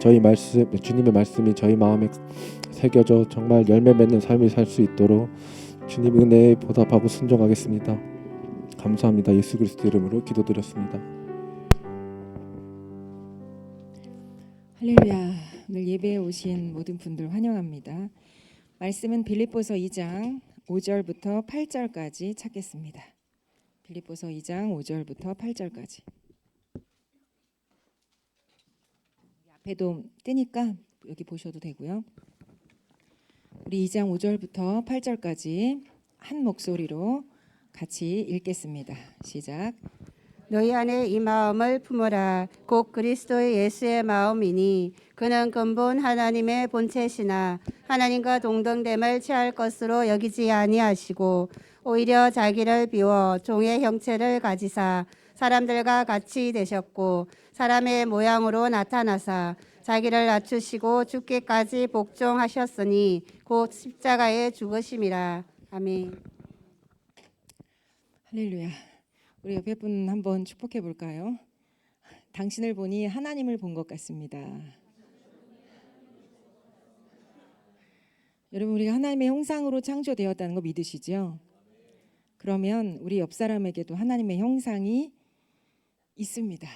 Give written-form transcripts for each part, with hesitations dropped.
저희 말씀, 주님의 말씀이 저희 마음에 새겨져 정말 열매 맺는 삶을 살 수 있도록 주님의 은혜에 보답하고 순종하겠습니다. 감사합니다. 예수 그리스도 이름으로 기도드렸습니다. 할렐루야. 오늘 예배에 오신 모든 분들 환영합니다. 말씀은 빌립보서 2장 5절부터 8절까지 찾겠습니다. 빌립보서 2장 5절부터 8절까지. 앞에도 뜨니까 여기 보셔도 되고요. 우리 2장 5절부터 8절까지 한 목소리로 같이 읽겠습니다. 시작. 너희 안에 이 마음을 품어라. 곧 그리스도의 예수의 마음이니 그는 근본 하나님의 본체시나 하나님과 동등됨을 취할 것으로 여기지 아니하시고 오히려 자기를 비워 종의 형체를 가지사 사람들과 같이 되셨고 사람의 모양으로 나타나사 자기를 낮추시고 죽기까지 복종하셨으니 곧 십자가에 죽으심이라. 아멘. 할렐루야. 우리 옆에 분 한번 축복해 볼까요? 당신을 보니 하나님을 본 것 같습니다. 여러분, 우리가 하나님의 형상으로 창조되었다는 거 믿으시죠? 그러면 우리 옆 사람에게도 하나님의 형상이 있습니다.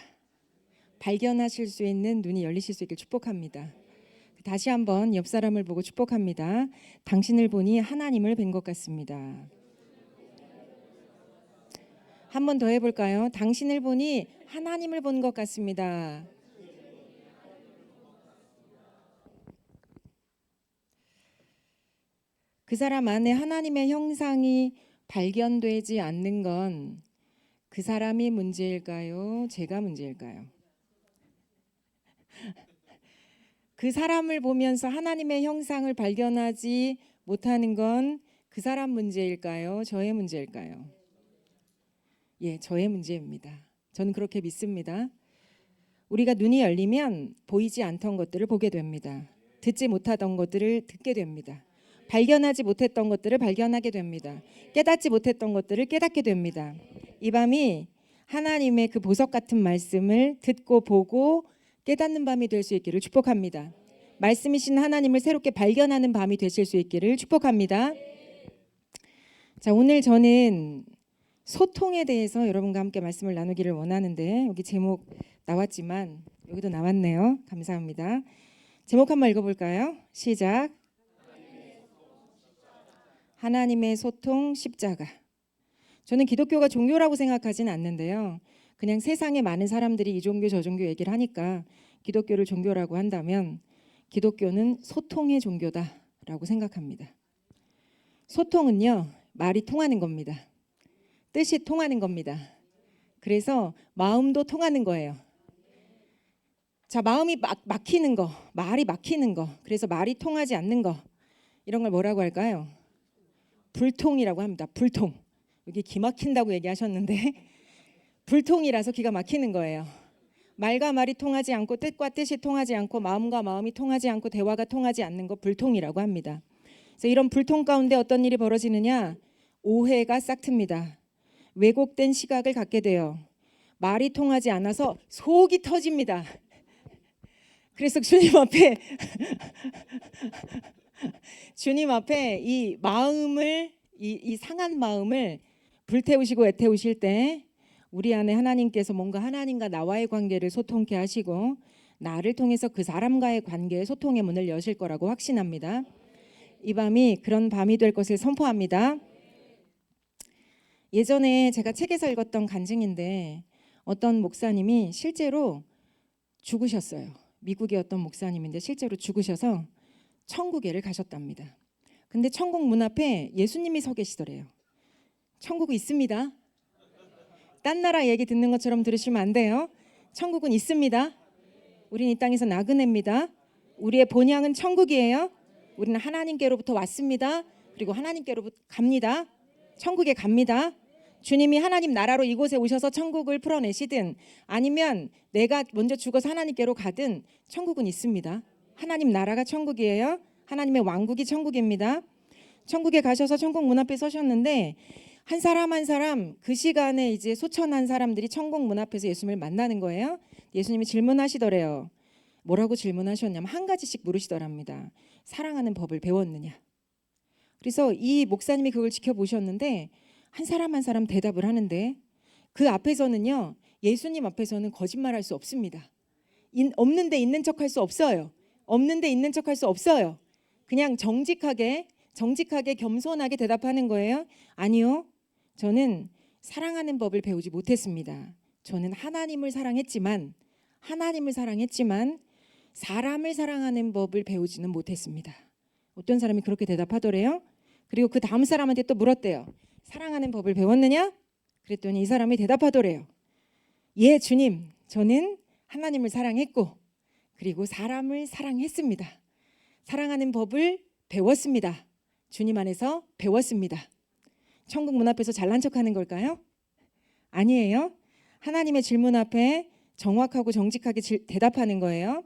발견하실 수 있는 눈이 열리실 수 있길 축복합니다. 다시 한번 옆 사람을 보고 축복합니다. 당신을 보니 하나님을 뵌 것 같습니다. 한 번 더 해볼까요? 당신을 보니 하나님을 본 것 같습니다. 그 사람 안에 하나님의 형상이 발견되지 않는 건 그 사람이 문제일까요? 제가 문제일까요? 그 사람을 보면서 하나님의 형상을 발견하지 못하는 건 그 사람 문제일까요? 저의 문제일까요? 예, 저의 문제입니다. 저는 그렇게 믿습니다. 우리가 눈이 열리면 보이지 않던 것들을 보게 됩니다. 듣지 못하던 것들을 듣게 됩니다. 발견하지 못했던 것들을 발견하게 됩니다. 깨닫지 못했던 것들을 깨닫게 됩니다. 이 밤이 하나님의 그 보석 같은 말씀을 듣고 보고 깨닫는 밤이 될 수 있기를 축복합니다. 말씀이신 하나님을 새롭게 발견하는 밤이 되실 수 있기를 축복합니다. 자, 오늘 저는 소통에 대해서 여러분과 함께 말씀을 나누기를 원하는데 여기 제목 나왔지만 여기도 나왔네요. 감사합니다. 제목 한번 읽어볼까요? 시작. 하나님의 소통 십자가. 저는 기독교가 종교라고 생각하지는 않는데요. 그냥 세상에 많은 사람들이 이 종교 저 종교 얘기를 하니까 기독교를 종교라고 한다면 기독교는 소통의 종교다라고 생각합니다. 소통은요, 말이 통하는 겁니다. 뜻이 통하는 겁니다. 그래서 마음도 통하는 거예요. 자, 마음이 막히는 거, 말이 막히는 거, 그래서 말이 통하지 않는 거, 이런 걸 뭐라고 할까요? 불통이라고 합니다. 불통. 여기 기 막힌다고 얘기하셨는데 불통이라서 기가 막히는 거예요. 말과 말이 통하지 않고 뜻과 뜻이 통하지 않고 마음과 마음이 통하지 않고 대화가 통하지 않는 거 불통이라고 합니다. 그래서 이런 불통 가운데 어떤 일이 벌어지느냐? 오해가 싹틉니다. 왜곡된 시각을 갖게 돼요. 말이 통하지 않아서 속이 터집니다. 그래서 주님 앞에 주님 앞에 이 마음을 이 상한 마음을 불태우시고 애태우실 때 우리 안에 하나님께서 뭔가 하나님과 나와의 관계를 소통케 하시고 나를 통해서 그 사람과의 관계의 소통의 문을 여실 거라고 확신합니다. 이 밤이 그런 밤이 될 것을 선포합니다. 예전에 제가 책에서 읽었던 간증인데 어떤 목사님이 실제로 죽으셨어요. 미국의 어떤 목사님인데 실제로 죽으셔서 천국에를 가셨답니다. 근데 천국 문 앞에 예수님이 서 계시더래요. 천국은 있습니다. 딴 나라 얘기 듣는 것처럼 들으시면 안 돼요. 천국은 있습니다. 우린 이 땅에서 나그네입니다. 우리의 본향은 천국이에요. 우리는 하나님께로부터 왔습니다. 그리고 하나님께로부터 갑니다. 천국에 갑니다. 주님이 하나님 나라로 이곳에 오셔서 천국을 풀어내시든 아니면 내가 먼저 죽어서 하나님께로 가든 천국은 있습니다. 하나님 나라가 천국이에요. 하나님의 왕국이 천국입니다. 천국에 가셔서 천국 문 앞에 서셨는데 한 사람 한 사람 그 시간에 이제 소천한 사람들이 천국 문 앞에서 예수님을 만나는 거예요. 예수님이 질문하시더래요. 뭐라고 질문하셨냐면 한 가지씩 물으시더랍니다. 사랑하는 법을 배웠느냐. 그래서 이 목사님이 그걸 지켜보셨는데 한 사람 한 사람 대답을 하는데 그 앞에서는요, 예수님 앞에서는 거짓말할 수 없습니다. 없는데 있는 척할 수 없어요. 없는데 있는 척할 수 없어요. 그냥 정직하게 겸손하게 대답하는 거예요. 아니요, 저는 사랑하는 법을 배우지 못했습니다. 저는 하나님을 사랑했지만 사람을 사랑하는 법을 배우지는 못했습니다. 어떤 사람이 그렇게 대답하더래요. 그리고 그 다음 사람한테 또 물었대요. 사랑하는 법을 배웠느냐? 그랬더니 이 사람이 대답하더래요. 예, 주님, 저는 하나님을 사랑했고 그리고 사람을 사랑했습니다. 사랑하는 법을 배웠습니다. 주님 안에서 배웠습니다. 천국 문 앞에서 잘난 척하는 걸까요? 아니에요. 하나님의 질문 앞에 정확하고 정직하게 대답하는 거예요.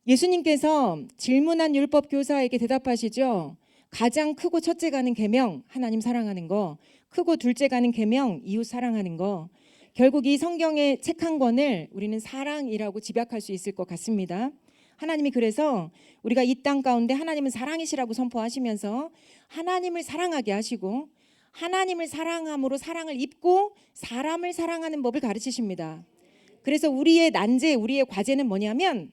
예수님께서 질문한 율법 교사에게 대답하시죠. 가장 크고 첫째 가는 계명, 하나님 사랑하는 거, 크고 둘째 가는 계명, 이웃 사랑하는 거. 결국 이 성경의 책 한 권을 우리는 사랑이라고 집약할 수 있을 것 같습니다. 하나님이 그래서 우리가 이 땅 가운데 하나님은 사랑이시라고 선포하시면서 하나님을 사랑하게 하시고 하나님을 사랑함으로 사랑을 입고 사람을 사랑하는 법을 가르치십니다. 그래서 우리의 난제, 우리의 과제는 뭐냐면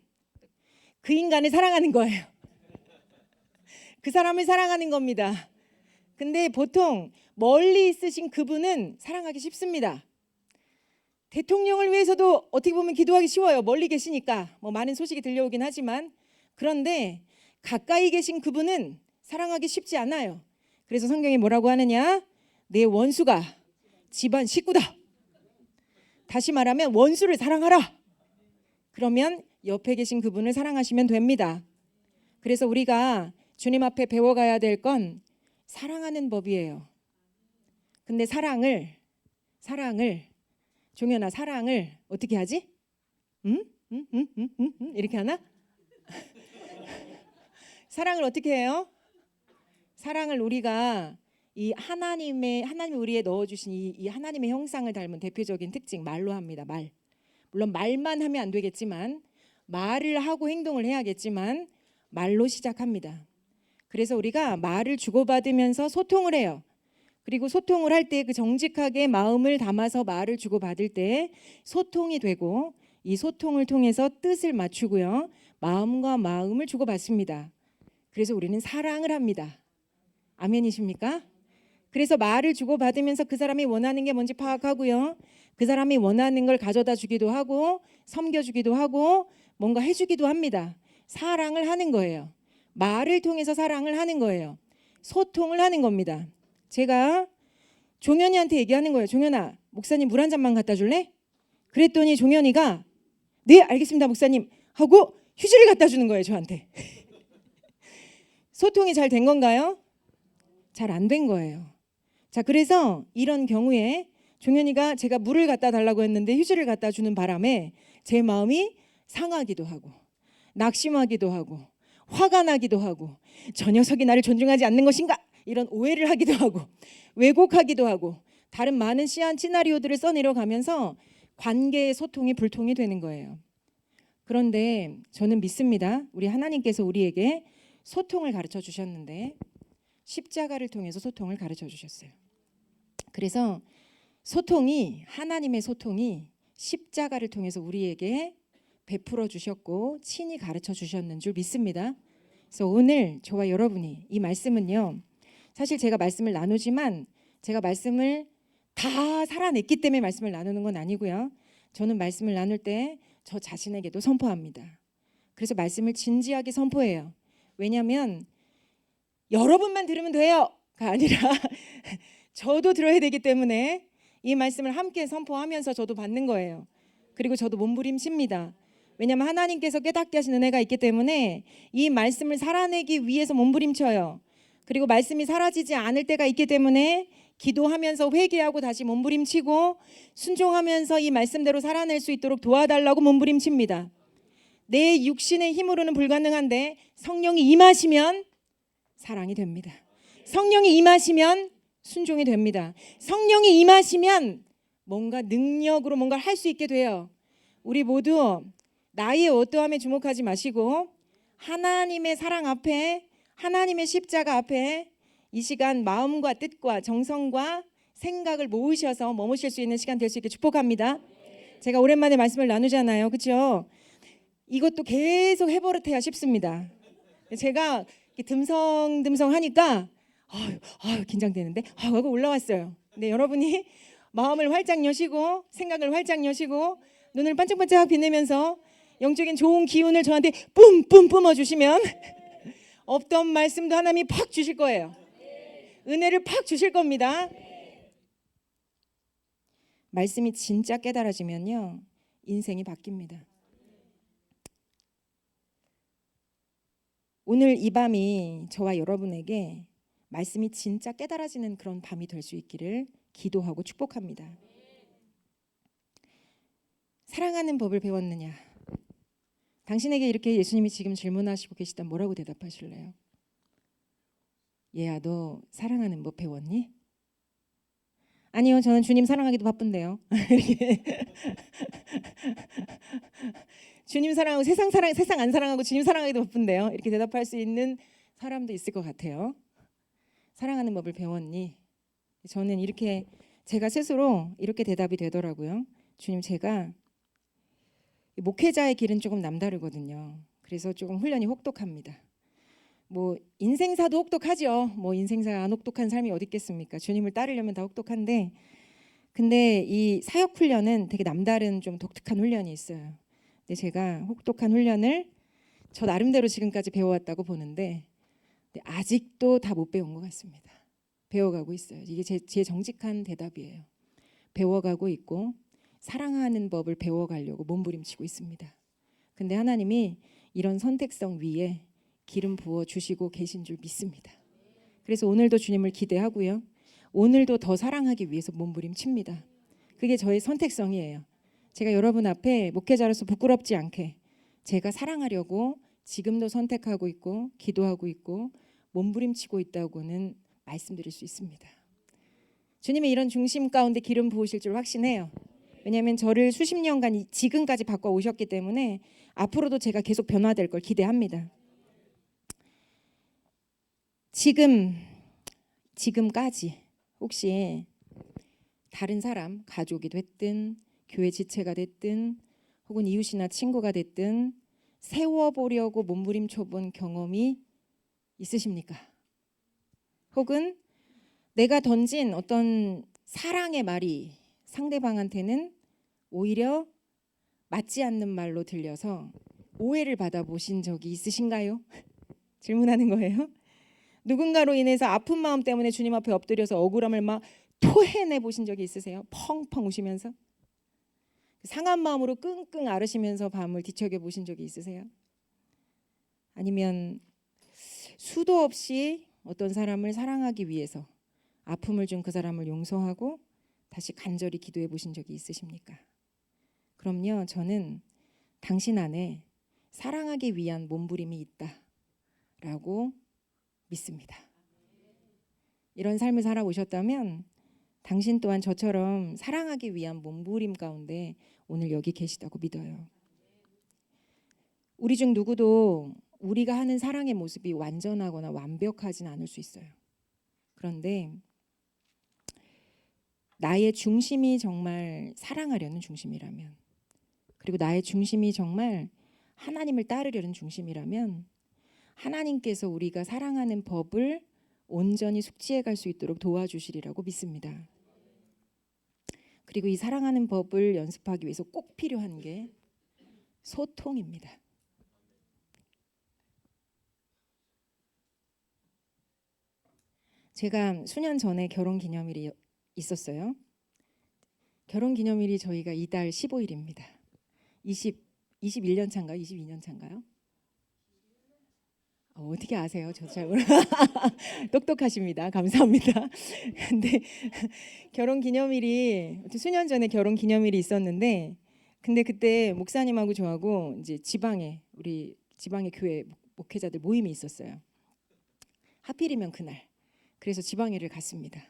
그 인간을 사랑하는 거예요. 그 사람을 사랑하는 겁니다. 근데 보통 멀리 있으신 그분은 사랑하기 쉽습니다. 대통령을 위해서도 어떻게 보면 기도하기 쉬워요. 멀리 계시니까 뭐 많은 소식이 들려오긴 하지만, 그런데 가까이 계신 그분은 사랑하기 쉽지 않아요. 그래서 성경이 뭐라고 하느냐? 내 원수가 집안 식구다. 다시 말하면 원수를 사랑하라. 그러면 옆에 계신 그분을 사랑하시면 됩니다. 그래서 우리가 주님 앞에 배워가야 될 건 사랑하는 법이에요. 근데 사랑을 종현아, 사랑을 어떻게 하지? 이렇게 하나? 사랑을 어떻게 해요? 사랑을 우리가 이 하나님이 우리에 넣어주신 이 하나님의 형상을 닮은 대표적인 특징, 말로 합니다. 말. 물론 말만 하면 안 되겠지만, 말을 하고 행동을 해야겠지만 말로 시작합니다. 그래서 우리가 말을 주고받으면서 소통을 해요. 그리고 소통을 할 때 그 정직하게 마음을 담아서 말을 주고받을 때 소통이 되고, 이 소통을 통해서 뜻을 맞추고요, 마음과 마음을 주고받습니다. 그래서 우리는 사랑을 합니다. 아멘이십니까? 그래서 말을 주고받으면서 그 사람이 원하는 게 뭔지 파악하고요, 그 사람이 원하는 걸 가져다 주기도 하고 섬겨주기도 하고 뭔가 해주기도 합니다. 사랑을 하는 거예요. 말을 통해서 사랑을 하는 거예요. 소통을 하는 겁니다. 제가 종현이한테 얘기하는 거예요. 종현아, 목사님 물 한 잔만 갖다 줄래? 그랬더니 종현이가 네, 알겠습니다 목사님 하고 휴지를 갖다 주는 거예요, 저한테. 소통이 잘 된 건가요? 잘 안 된 거예요. 자, 그래서 이런 경우에 종현이가 제가 물을 갖다 달라고 했는데 휴지를 갖다 주는 바람에 제 마음이 상하기도 하고 낙심하기도 하고 화가 나기도 하고, 저 녀석이 나를 존중하지 않는 것인가, 이런 오해를 하기도 하고 왜곡하기도 하고 다른 많은 시나리오들을 써내려가면서 관계의 소통이 불통이 되는 거예요. 그런데 저는 믿습니다. 우리 하나님께서 우리에게 소통을 가르쳐 주셨는데 십자가를 통해서 소통을 가르쳐 주셨어요. 그래서 하나님의 소통이 십자가를 통해서 우리에게 베풀어 주셨고 친히 가르쳐 주셨는 줄 믿습니다. 그래서 오늘 저와 여러분이 이 말씀은요, 사실 제가 말씀을 나누지만 제가 말씀을 다 살아냈기 때문에 말씀을 나누는 건 아니고요, 저는 말씀을 나눌 때 저 자신에게도 선포합니다. 그래서 말씀을 진지하게 선포해요. 왜냐하면 여러분만 들으면 돼요가 아니라 저도 들어야 되기 때문에 이 말씀을 함께 선포하면서 저도 받는 거예요. 그리고 저도 몸부림칩니다. 왜냐하면 하나님께서 깨닫게 하신 은혜가 있기 때문에 이 말씀을 살아내기 위해서 몸부림쳐요. 그리고 말씀이 사라지지 않을 때가 있기 때문에 기도하면서 회개하고 다시 몸부림치고 순종하면서 이 말씀대로 살아낼 수 있도록 도와달라고 몸부림칩니다. 내 육신의 힘으로는 불가능한데 성령이 임하시면 사랑이 됩니다. 성령이 임하시면 순종이 됩니다. 성령이 임하시면 뭔가 능력으로 뭔가를 할 수 있게 돼요. 우리 모두 나의 어떠함에 주목하지 마시고 하나님의 사랑 앞에, 하나님의 십자가 앞에 이 시간 마음과 뜻과 정성과 생각을 모으셔서 머무실 수 있는 시간 될 수 있게 축복합니다. 제가 오랜만에 말씀을 나누잖아요. 그렇죠? 이것도 계속 해버릇해야 쉽습니다. 제가 듬성듬성 하니까 긴장되는데 하고 올라왔어요. 근데 여러분이 마음을 활짝 여시고 생각을 활짝 여시고 눈을 반짝반짝 빛내면서 영적인 좋은 기운을 저한테 뿜뿜 뿜어주시면 없던 말씀도 하나님이 팍 주실 거예요. 은혜를 팍 주실 겁니다. 말씀이 진짜 깨달아지면요, 인생이 바뀝니다. 오늘 이 밤이 저와 여러분에게 말씀이 진짜 깨달아지는 그런 밤이 될 수 있기를 기도하고 축복합니다. 사랑하는 법을 배웠느냐? 당신에게 이렇게 예수님이 지금 질문하시고 계시다면 뭐라고 대답하실래요? 얘야, 너 사랑하는 법 배웠니? 아니요, 저는 주님 사랑하기도 바쁜데요. 이렇게 주님 사랑하고 세상 안 사랑하고 주님 사랑하기도 바쁜데요. 이렇게 대답할 수 있는 사람도 있을 것 같아요. 사랑하는 법을 배웠니? 저는 이렇게 제가 스스로 이렇게 대답이 되더라고요. 주님, 제가 목회자의 길은 조금 남다르거든요. 그래서 조금 훈련이 혹독합니다. 뭐 인생사도 혹독하죠. 뭐 인생사 안 혹독한 삶이 어디 있겠습니까? 주님을 따르려면 다 혹독한데, 근데 이 사역 훈련은 되게 남다른 좀 독특한 훈련이 있어요. 근데 제가 혹독한 훈련을 저 나름대로 지금까지 배워왔다고 보는데 아직도 다 못 배운 것 같습니다. 배워가고 있어요. 이게 제 정직한 대답이에요. 배워가고 있고 사랑하는 법을 배워가려고 몸부림치고 있습니다. 근데 하나님이 이런 선택성 위에 기름 부어 주시고 계신 줄 믿습니다. 그래서 오늘도 주님을 기대하고요. 오늘도 더 사랑하기 위해서 몸부림칩니다. 그게 저의 선택성이에요. 제가 여러분 앞에 목회자로서 부끄럽지 않게 제가 사랑하려고 지금도 선택하고 있고 기도하고 있고 몸부림치고 있다고는 말씀드릴 수 있습니다. 주님의 이런 중심 가운데 기름 부으실 줄 확신해요. 왜냐하면 저를 수십 년간 지금까지 바꿔오셨기 때문에 앞으로도 제가 계속 변화될 걸 기대합니다. 지금까지 혹시 다른 사람, 가족이 됐든 교회 지체가 됐든 혹은 이웃이나 친구가 됐든 세워보려고 몸부림쳐본 경험이 있으십니까? 혹은 내가 던진 어떤 사랑의 말이 상대방한테는 오히려 맞지 않는 말로 들려서 오해를 받아보신 적이 있으신가요? 질문하는 거예요. 누군가로 인해서 아픈 마음 때문에 주님 앞에 엎드려서 억울함을 막 토해내 보신 적이 있으세요? 펑펑 우시면서 상한 마음으로 끙끙 앓으시면서 밤을 뒤척여 보신 적이 있으세요? 아니면 수도 없이 어떤 사람을 사랑하기 위해서 아픔을 준 그 사람을 용서하고 다시 간절히 기도해 보신 적이 있으십니까? 그럼요, 저는 당신 안에 사랑하기 위한 몸부림이 있다라고 믿습니다. 이런 삶을 살아오셨다면 당신 또한 저처럼 사랑하기 위한 몸부림 가운데 오늘 여기 계시다고 믿어요. 우리 중 누구도 우리가 하는 사랑의 모습이 완전하거나 완벽하진 않을 수 있어요. 그런데 나의 중심이 정말 사랑하려는 중심이라면, 그리고 나의 중심이 정말 하나님을 따르려는 중심이라면 하나님께서 우리가 사랑하는 법을 온전히 숙지해 갈 수 있도록 도와주시리라고 믿습니다. 그리고 이 사랑하는 법을 연습하기 위해서 꼭 필요한 게 소통입니다. 제가 수년 전에 결혼 기념일이 있었어요. 결혼 기념일이 저희가 이달 15일입니다. 21년 차인가요? 22년 차인가요? 어떻게 아세요? 저 잘 몰라. 똑똑하십니다. 감사합니다. 근데 결혼 기념일이 수년 전에 결혼 기념일이 있었는데, 근데 그때 목사님하고 저하고 이제 우리 지방의 교회 목회자들 모임이 있었어요. 하필이면 그날. 그래서 지방회를 갔습니다.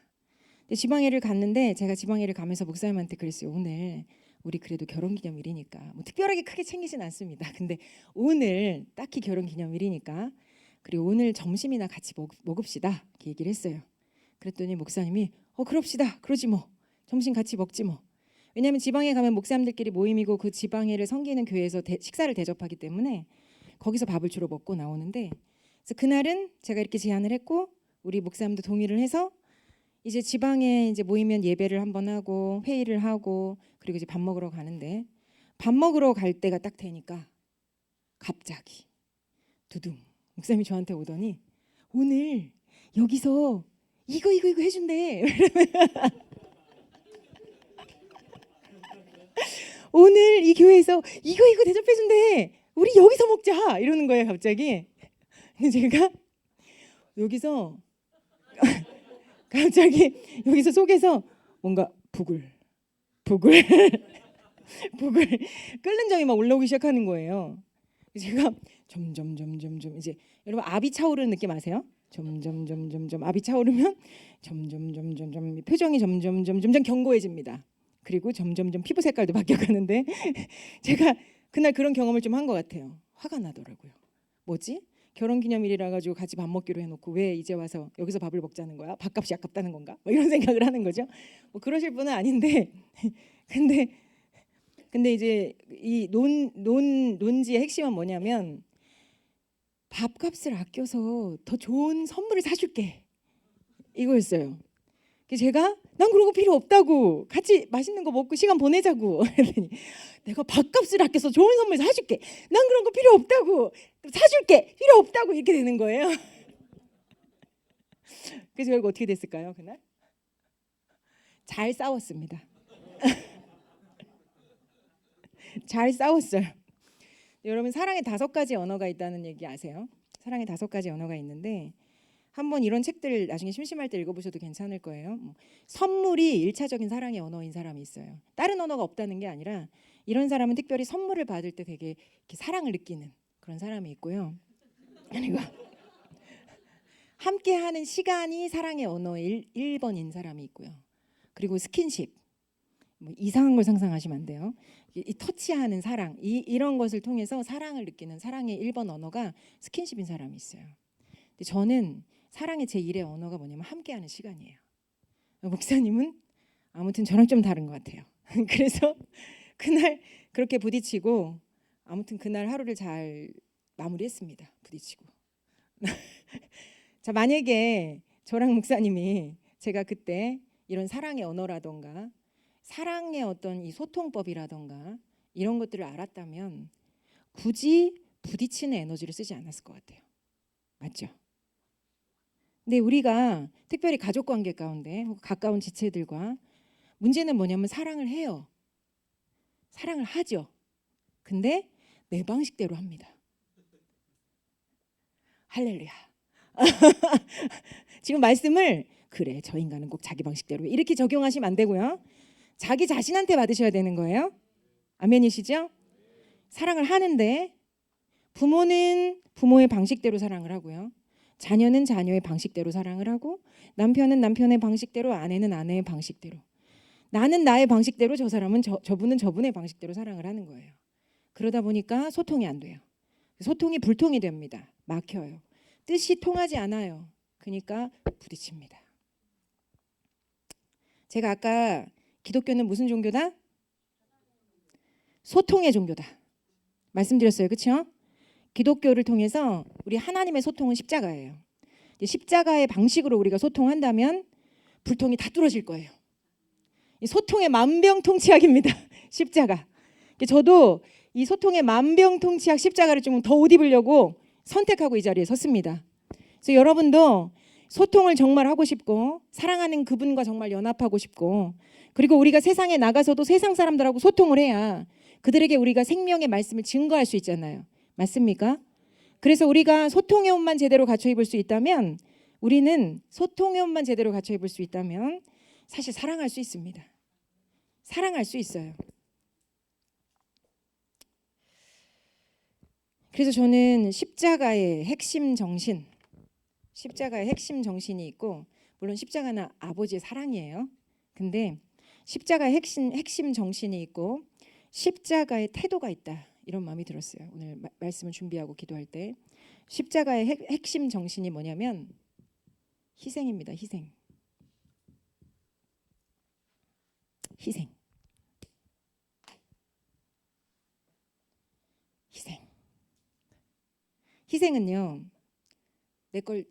근데 지방회를 갔는데 제가 지방회를 가면서 목사님한테 그랬어요. 오늘 우리 그래도 결혼기념일이니까 뭐 특별하게 크게 챙기진 않습니다. 근데 오늘 딱히 결혼기념일이니까 그리고 오늘 점심이나 같이 먹읍시다 이렇게 얘기를 했어요. 그랬더니 목사님이 그럽시다. 그러지 뭐. 점심 같이 먹지 뭐. 왜냐하면 지방에 가면 목사님들끼리 모임이고 그 지방회를 섬기는 교회에서 식사를 대접하기 때문에 거기서 밥을 주로 먹고 나오는데 그래서 그날은 제가 이렇게 제안을 했고 우리 목사님도 동의를 해서 이제 지방에 이제 모이면 예배를 한번 하고 회의를 하고 그리고 이제 밥 먹으러 가는데 밥 먹으러 갈 때가 딱 되니까 갑자기 두둥 목사님이 저한테 오더니 오늘 여기서 이거 해준대. 오늘 이 교회에서 이거 대접해준대. 우리 여기서 먹자 이러는 거예요 갑자기. 제가 여기서 갑자기 여기서 속에서 뭔가 부글 끓는 점이 막 올라오기 시작하는 거예요. 제가 점점 이제 여러분 압이 차오르는 느낌 아세요? 점점 압이 차오르면 점점 표정이 점점 견고해집니다. 그리고 점점 피부 색깔도 바뀌어가는데 제가 그날 그런 경험을 좀 한 것 같아요. 화가 나더라고요. 뭐지? 결혼기념일이라 가지고 같이 밥 먹기로 해놓고 왜 이제 와서 여기서 밥을 먹자는 거야? 밥값이 아깝다는 건가? 뭐 이런 생각을 하는 거죠. 뭐 그러실 분은 아닌데 근데 이제 이 논지의 핵심은 뭐냐면 밥값을 아껴서 더 좋은 선물을 사줄게 이거였어요. 제가 난 그런 거 필요 없다고 같이 맛있는 거 먹고 시간 보내자고 그랬더니 내가 밥값을 아껴서 좋은 선물 사줄게 난 그런 거 필요 없다고 사줄게 필요 없다고 이렇게 되는 거예요. 그래서 결국 어떻게 됐을까요? 그날 잘 싸웠습니다. 잘 싸웠어요. 여러분 사랑의 5가지 언어가 있다는 얘기 아세요? 사랑의 5가지 언어가 있는데 한번 이런 책들 나중에 심심할 때 읽어보셔도 괜찮을 거예요. 선물이 1차적인 사랑의 언어인 사람이 있어요. 다른 언어가 없다는 게 아니라 이런 사람은 특별히 선물을 받을 때 되게 이렇게 사랑을 느끼는 그런 사람이 있고요. 그리고 함께하는 시간이 사랑의 언어 1번인 사람이 있고요. 그리고 스킨십 뭐 이상한 걸 상상하시면 안 돼요. 이 터치하는 사랑 이런 것을 통해서 사랑을 느끼는 사랑의 1번 언어가 스킨십인 사람이 있어요. 근데 저는 사랑의 제1의 언어가 뭐냐면 함께하는 시간이에요. 목사님은 아무튼 저랑 좀 다른 것 같아요. 그래서 그날 그렇게 부딪히고 아무튼 그날 하루를 잘 마무리했습니다. 부딪히고. 자 만약에 저랑 목사님이 제가 그때 이런 사랑의 언어라던가 사랑의 어떤 이 소통법이라던가 이런 것들을 알았다면 굳이 부딪히는 에너지를 쓰지 않았을 것 같아요. 맞죠? 근데 우리가 특별히 가족관계 가운데 혹은 가까운 지체들과 문제는 뭐냐면 사랑을 해요. 사랑을 하죠. 근데 내 방식대로 합니다. 할렐루야. 지금 말씀을 그래 저 인간은 꼭 자기 방식대로 이렇게 적용하시면 안 되고요. 자기 자신한테 받으셔야 되는 거예요. 아멘이시죠? 사랑을 하는데 부모는 부모의 방식대로 사랑을 하고요. 자녀는 자녀의 방식대로 사랑을 하고 남편은 남편의 방식대로 아내는 아내의 방식대로 나는 나의 방식대로 저 사람은 저분은 저분의 방식대로 사랑을 하는 거예요. 그러다 보니까 소통이 안 돼요. 소통이 불통이 됩니다. 막혀요. 뜻이 통하지 않아요. 그러니까 부딪힙니다. 제가 아까 기독교는 무슨 종교다? 소통의 종교다. 말씀드렸어요. 그렇죠? 기독교를 통해서 우리 하나님의 소통은 십자가예요. 십자가의 방식으로 우리가 소통한다면 불통이 다 뚫어질 거예요. 이 소통의 만병통치약입니다. 십자가. 저도 이 소통의 만병통치약 십자가를 좀 더 옷 입으려고 선택하고 이 자리에 섰습니다. 그래서 여러분도 소통을 정말 하고 싶고 사랑하는 그분과 정말 연합하고 싶고 그리고 우리가 세상에 나가서도 세상 사람들하고 소통을 해야 그들에게 우리가 생명의 말씀을 증거할 수 있잖아요. 맞습니까? 그래서 우리가 소통의 옷만 제대로 갖춰 입을 수 있다면 우리는 소통의 옷만 제대로 갖춰 입을 수 있다면 사실 사랑할 수 있습니다. 사랑할 수 있어요. 그래서 저는 십자가의 핵심 정신이 있고 물론 십자가는 아버지의 사랑이에요. 근데 십자가의 핵심 정신이 있고 십자가의 태도가 있다. 이런 마음이 들었어요. 오늘 말씀을 준비하고 기도할 때 십자가의 핵심 정신이 뭐냐면 희생입니다. 희생. 희생. 희생. 희생은요, 내 걸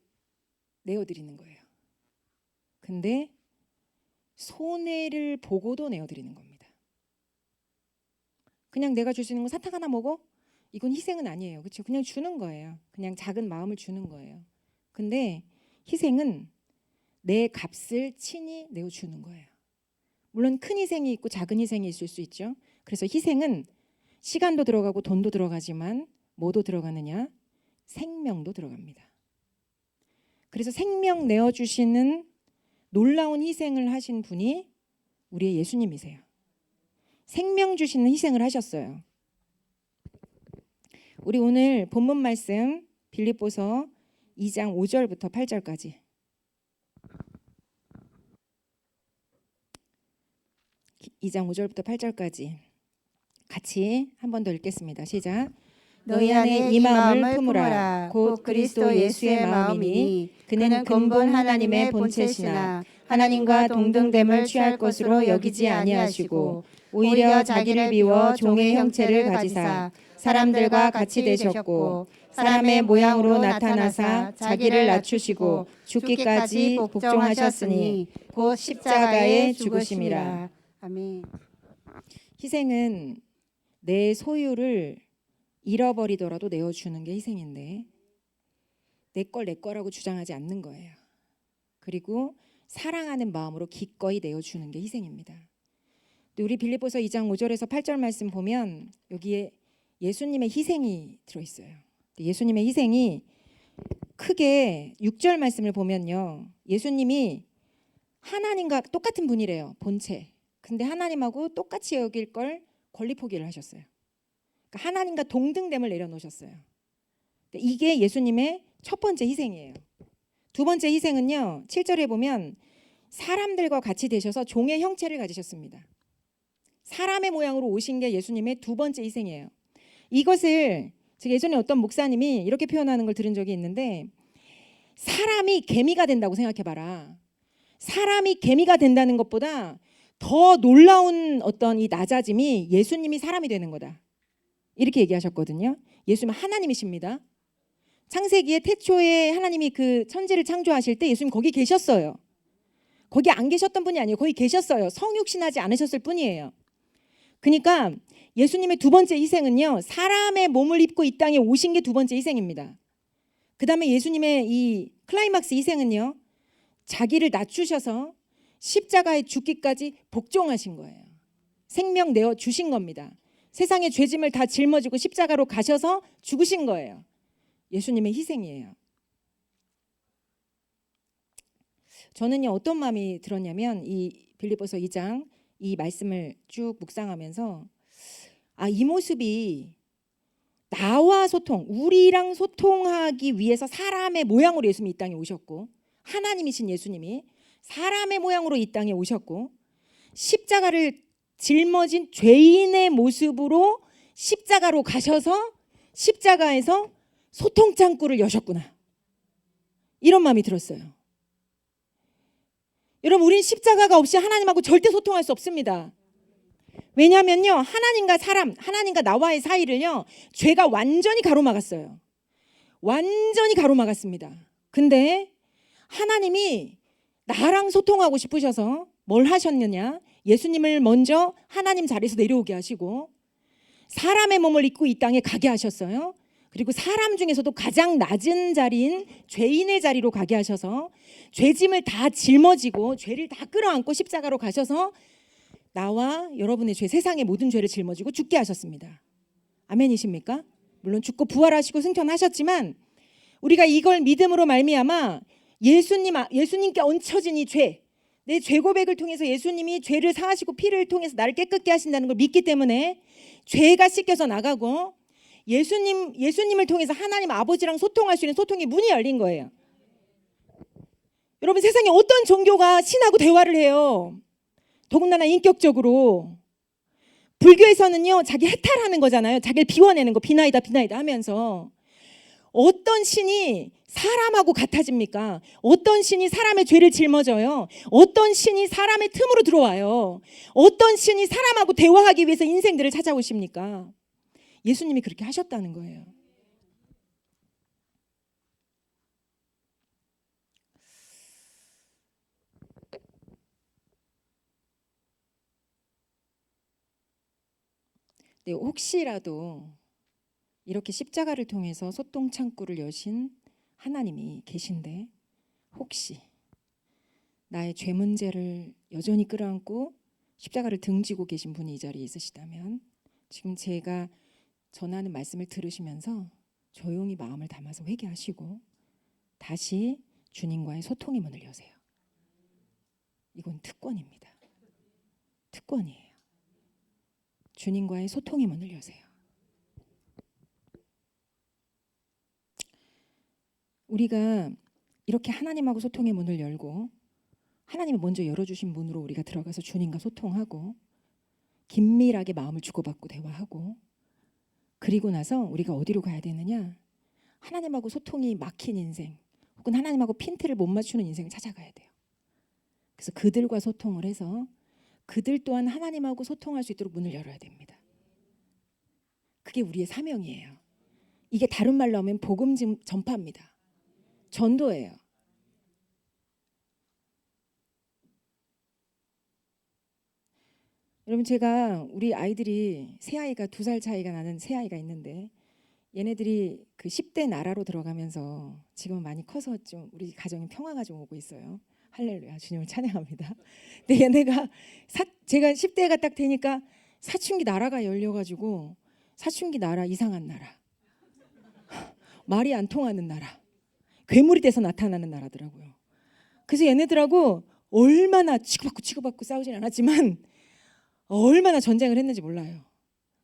내어드리는 거예요. 근데 손해를 보고도 내어드리는 겁니다. 그냥 내가 줄 수 있는 거 사탕 하나 먹어? 이건 희생은 아니에요. 그렇죠? 그냥 주는 거예요. 그냥 작은 마음을 주는 거예요. 근데 희생은 내 값을 친히 내어주는 거예요. 물론 큰 희생이 있고 작은 희생이 있을 수 있죠. 그래서 희생은 시간도 들어가고 돈도 들어가지만 뭐도 들어가느냐? 생명도 들어갑니다. 그래서 생명 내어주시는 놀라운 희생을 하신 분이 우리의 예수님이세요. 생명 주시는 희생을 하셨어요. 우리 오늘 본문 말씀 빌립보서 2장 5절부터 8절까지 (2장 5절부터 8절까지) 같이 한 번 더 읽겠습니다. 시작. 너희 안에 이 마음을 품으라. 곧 그리스도 예수의 마음이니 그는 근본 하나님의 본체시나 하나님과 동등됨을 취할 것으로 여기지 아니하시고 오히려 자기를 비워 종의 형체를 가지사 사람들과 같이 되셨고 사람의 모양으로 나타나사 자기를 낮추시고 죽기까지 복종하셨으니 곧 십자가에 죽으심이라. 아멘. 희생은 내 소유를 잃어버리더라도 내어주는 게 희생인데 내 거라고 주장하지 않는 거예요. 그리고 사랑하는 마음으로 기꺼이 내어주는 게 희생입니다. 우리 빌립보서 2장 5절에서 8절 말씀 보면 여기에 예수님의 희생이 들어있어요. 예수님의 희생이 크게 6절 말씀을 보면요. 예수님이 하나님과 똑같은 분이래요. 본체. 근데 하나님하고 똑같이 여길 걸 권리 포기를 하셨어요. 그러니까 하나님과 동등됨을 내려놓으셨어요. 이게 예수님의 첫 번째 희생이에요. 두 번째 희생은요. 7절에 보면 사람들과 같이 되셔서 종의 형체를 가지셨습니다. 사람의 모양으로 오신 게 예수님의 두 번째 희생이에요. 이것을 제가 예전에 어떤 목사님이 이렇게 표현하는 걸 들은 적이 있는데 사람이 개미가 된다고 생각해봐라. 사람이 개미가 된다는 것보다 더 놀라운 어떤 이 낮아짐이 예수님이 사람이 되는 거다. 이렇게 얘기하셨거든요. 예수님은 하나님이십니다. 창세기에 태초에 하나님이 그 천지를 창조하실 때 예수님 거기 계셨어요. 거기 안 계셨던 분이 아니에요. 거기 계셨어요. 성육신하지 않으셨을 뿐이에요. 그러니까 예수님의 두 번째 희생은요. 사람의 몸을 입고 이 땅에 오신 게 두 번째 희생입니다. 그 다음에 예수님의 이 클라이막스 희생은요. 자기를 낮추셔서 십자가에 죽기까지 복종하신 거예요. 생명 내어 주신 겁니다. 세상의 죄짐을 다 짊어지고 십자가로 가셔서 죽으신 거예요. 예수님의 희생이에요. 저는요 어떤 마음이 들었냐면 이 빌립보서 2장 이 말씀을 쭉 묵상하면서 이 모습이 나와 소통, 우리랑 소통하기 위해서 사람의 모양으로 예수님이 이 땅에 오셨고 하나님이신 예수님이 사람의 모양으로 이 땅에 오셨고 십자가를 짊어진 죄인의 모습으로 십자가로 가셔서 십자가에서 소통 창구를 여셨구나. 이런 마음이 들었어요. 여러분, 우린 십자가가 없이 하나님하고 절대 소통할 수 없습니다. 왜냐하면요, 하나님과 사람, 하나님과 나와의 사이를요, 죄가 완전히 가로막았어요. 완전히 가로막았습니다. 근데 하나님이 나랑 소통하고 싶으셔서 뭘 하셨느냐? 예수님을 먼저 하나님 자리에서 내려오게 하시고 사람의 몸을 입고 이 땅에 가게 하셨어요. 그리고 사람 중에서도 가장 낮은 자리인 죄인의 자리로 가게 하셔서 죄짐을 다 짊어지고 죄를 다 끌어안고 십자가로 가셔서 나와 여러분의 죄, 세상의 모든 죄를 짊어지고 죽게 하셨습니다. 아멘이십니까? 물론 죽고 부활하시고 승천하셨지만 우리가 이걸 믿음으로 말미암아 예수님께 얹혀진 이 죄, 내 죄 고백을 통해서 예수님이 죄를 사하시고 피를 통해서 나를 깨끗게 하신다는 걸 믿기 때문에 죄가 씻겨서 나가고 예수님을 통해서 하나님 아버지랑 소통할 수 있는 소통의 문이 열린 거예요. 여러분, 세상에 어떤 종교가 신하고 대화를 해요? 더군다나 인격적으로. 불교에서는요, 자기 해탈하는 거잖아요. 자기를 비워내는 거, 비나이다 비나이다 하면서. 어떤 신이 사람하고 같아집니까? 어떤 신이 사람의 죄를 짊어져요? 어떤 신이 사람의 틈으로 들어와요? 어떤 신이 사람하고 대화하기 위해서 인생들을 찾아오십니까? 예수님이 그렇게 하셨다는 거예요. 네, 혹시라도 이렇게 십자가를 통해서 소통 창구를 여신 하나님이 계신데 혹시 나의 죄 문제를 여전히 끌어안고 십자가를 등지고 계신 분이 이 자리에 있으시다면 지금 제가 전하는 말씀을 들으시면서 조용히 마음을 담아서 회개하시고 다시 주님과의 소통의 문을 여세요. 이건 특권입니다. 특권이에요. 주님과의 소통의 문을 여세요. 우리가 이렇게 하나님하고 소통의 문을 열고 하나님이 먼저 열어주신 문으로 우리가 들어가서 주님과 소통하고 긴밀하게 마음을 주고받고 대화하고 그리고 나서 우리가 어디로 가야 되느냐? 하나님하고 소통이 막힌 인생 혹은 하나님하고 핀트를 못 맞추는 인생을 찾아가야 돼요. 그래서 그들과 소통을 해서 그들 또한 하나님하고 소통할 수 있도록 문을 열어야 됩니다. 그게 우리의 사명이에요. 이게 다른 말로 하면 복음 전파입니다. 전도예요. 여러분 제가 우리 아이들이 새아이가 2살 차이가 나는 새아이가 있는데 얘네들이 그 10대 나라로 들어가면서 지금은 많이 커서 좀 우리 가정에 평화가 좀 오고 있어요. 할렐루야 주님을 찬양합니다. 근데 얘네가 제가 10대가 딱 되니까 사춘기 나라가 열려가지고 사춘기 나라 이상한 나라 말이 안 통하는 나라 괴물이 돼서 나타나는 나라더라고요. 그래서 얘네들하고 얼마나 치고받고 싸우진 않았지만 얼마나 전쟁을 했는지 몰라요.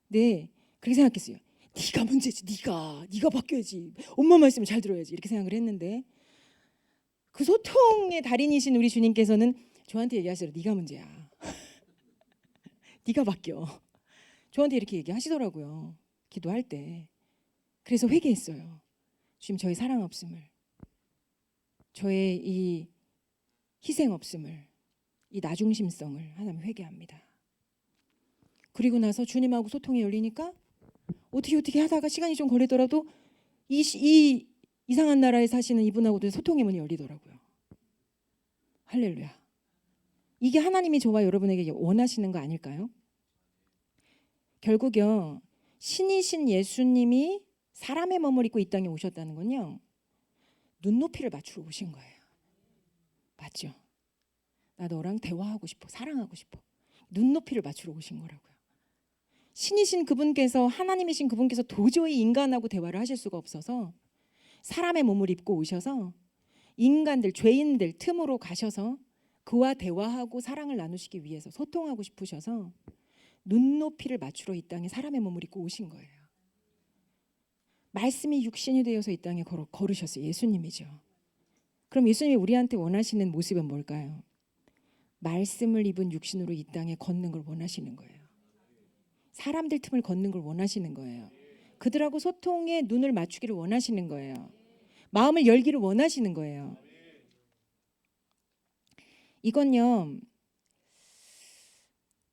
네, 그렇게 생각했어요. 네가 문제지, 네가 바뀌어야지. 엄마 말씀을 잘 들어야지 이렇게 생각을 했는데 그 소통의 달인이신 우리 주님께서는 저한테 얘기하시더라고요. 네가 문제야. 네가 바뀌어. 저한테 이렇게 얘기하시더라고요. 기도할 때. 그래서 회개했어요. 주님 저의 사랑 없음을 저의 이 희생 없음을 이 나중심성을 하나님 회개합니다. 그리고 나서 주님하고 소통이 열리니까 어떻게 하다가 시간이 좀 걸리더라도 이 이상한 나라에 사시는 이분하고도 소통의 문이 열리더라고요. 할렐루야. 이게 하나님이 저와 여러분에게 원하시는 거 아닐까요? 결국요. 신이신 예수님이 사람의 몸을 입고 이 땅에 오셨다는 건요. 눈높이를 맞추러 오신 거예요. 맞죠? 나 너랑 대화하고 싶어. 사랑하고 싶어. 눈높이를 맞추러 오신 거라고요. 신이신 그분께서 하나님이신 그분께서 도저히 인간하고 대화를 하실 수가 없어서 사람의 몸을 입고 오셔서 인간들, 죄인들 틈으로 가셔서 그와 대화하고 사랑을 나누시기 위해서 소통하고 싶으셔서 눈높이를 맞추러 이 땅에 사람의 몸을 입고 오신 거예요. 말씀이 육신이 되어서 이 땅에 걸으셨어요. 예수님이죠. 그럼 예수님이 우리한테 원하시는 모습은 뭘까요? 말씀을 입은 육신으로 이 땅에 걷는 걸 원하시는 거예요. 사람들 틈을 걷는 걸 원하시는 거예요. 그들하고 소통에 눈을 맞추기를 원하시는 거예요. 마음을 열기를 원하시는 거예요. 이건요.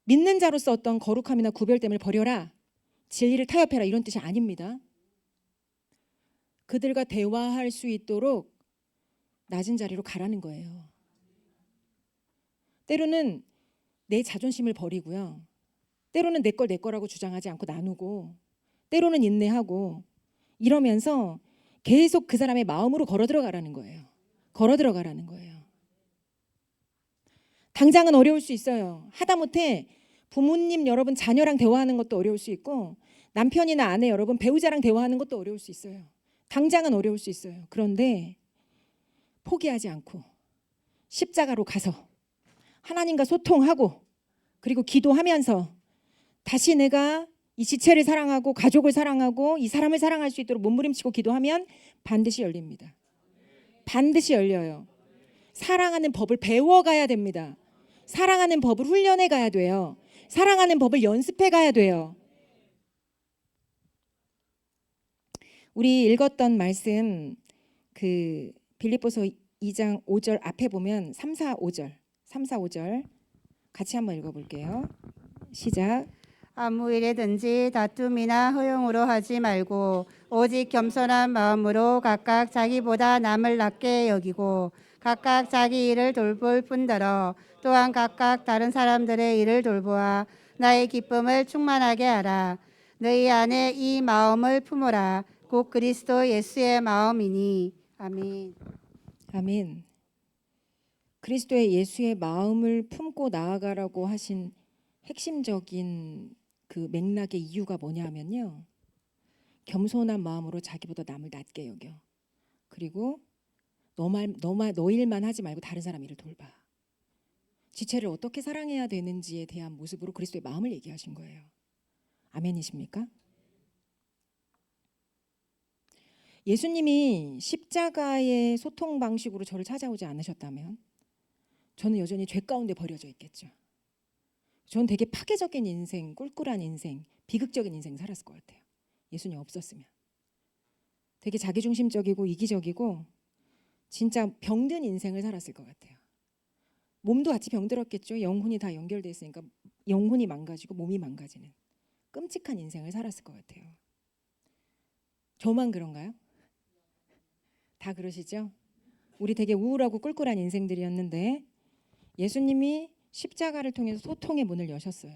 믿는 자로서 어떤 거룩함이나 구별됨을 버려라. 진리를 타협해라 이런 뜻이 아닙니다. 그들과 대화할 수 있도록 낮은 자리로 가라는 거예요. 때로는 내 자존심을 버리고요. 때로는 내 거라고 주장하지 않고 나누고 때로는 인내하고 이러면서 계속 그 사람의 마음으로 걸어 들어가라는 거예요. 걸어 들어가라는 거예요. 당장은 어려울 수 있어요. 하다못해 부모님 여러분 자녀랑 대화하는 것도 어려울 수 있고 남편이나 아내 여러분 배우자랑 대화하는 것도 어려울 수 있어요. 당장은 어려울 수 있어요. 그런데 포기하지 않고 십자가로 가서 하나님과 소통하고 그리고 기도하면서 다시 내가 이 지체를 사랑하고 가족을 사랑하고 이 사람을 사랑할 수 있도록 몸부림치고 기도하면 반드시 열립니다. 반드시 열려요. 사랑하는 법을 배워가야 됩니다. 사랑하는 법을 훈련해 가야 돼요. 사랑하는 법을 연습해 가야 돼요. 우리 읽었던 말씀 그 빌립보서 2장 5절 앞에 보면 3, 4, 5절 같이 한번 읽어볼게요. 시작. 아무 일에든지 다툼이나 허용으로 하지 말고 오직 겸손한 마음으로 각각 자기보다 남을 낮게 여기고 각각 자기 일을 돌볼 뿐더러 또한 각각 다른 사람들의 일을 돌보아 나의 기쁨을 충만하게 하라. 너희 안에 이 마음을 품어라. 곧 그리스도 예수의 마음이니. 아멘. 아멘. 그리스도의 예수의 마음을 품고 나아가라고 하신 핵심적인 그 맥락의 이유가 뭐냐면요. 겸손한 마음으로 자기보다 남을 낮게 여겨. 그리고 너 일만 하지 말고 다른 사람 일을 돌봐. 지체를 어떻게 사랑해야 되는지에 대한 모습으로 그리스도의 마음을 얘기하신 거예요. 아멘이십니까? 예수님이 십자가의 소통 방식으로 저를 찾아오지 않으셨다면 저는 여전히 죄 가운데 버려져 있겠죠. 저는 되게 파괴적인 인생, 꿀꿀한 인생, 비극적인 인생 살았을 것 같아요. 예수님 없었으면. 되게 자기중심적이고 이기적이고 진짜 병든 인생을 살았을 것 같아요. 몸도 같이 병들었겠죠. 영혼이 다 연결돼 있으니까 영혼이 망가지고 몸이 망가지는 끔찍한 인생을 살았을 것 같아요. 저만 그런가요? 다 그러시죠? 우리 되게 우울하고 꿀꿀한 인생들이었는데 예수님이 십자가를 통해서 소통의 문을 여셨어요.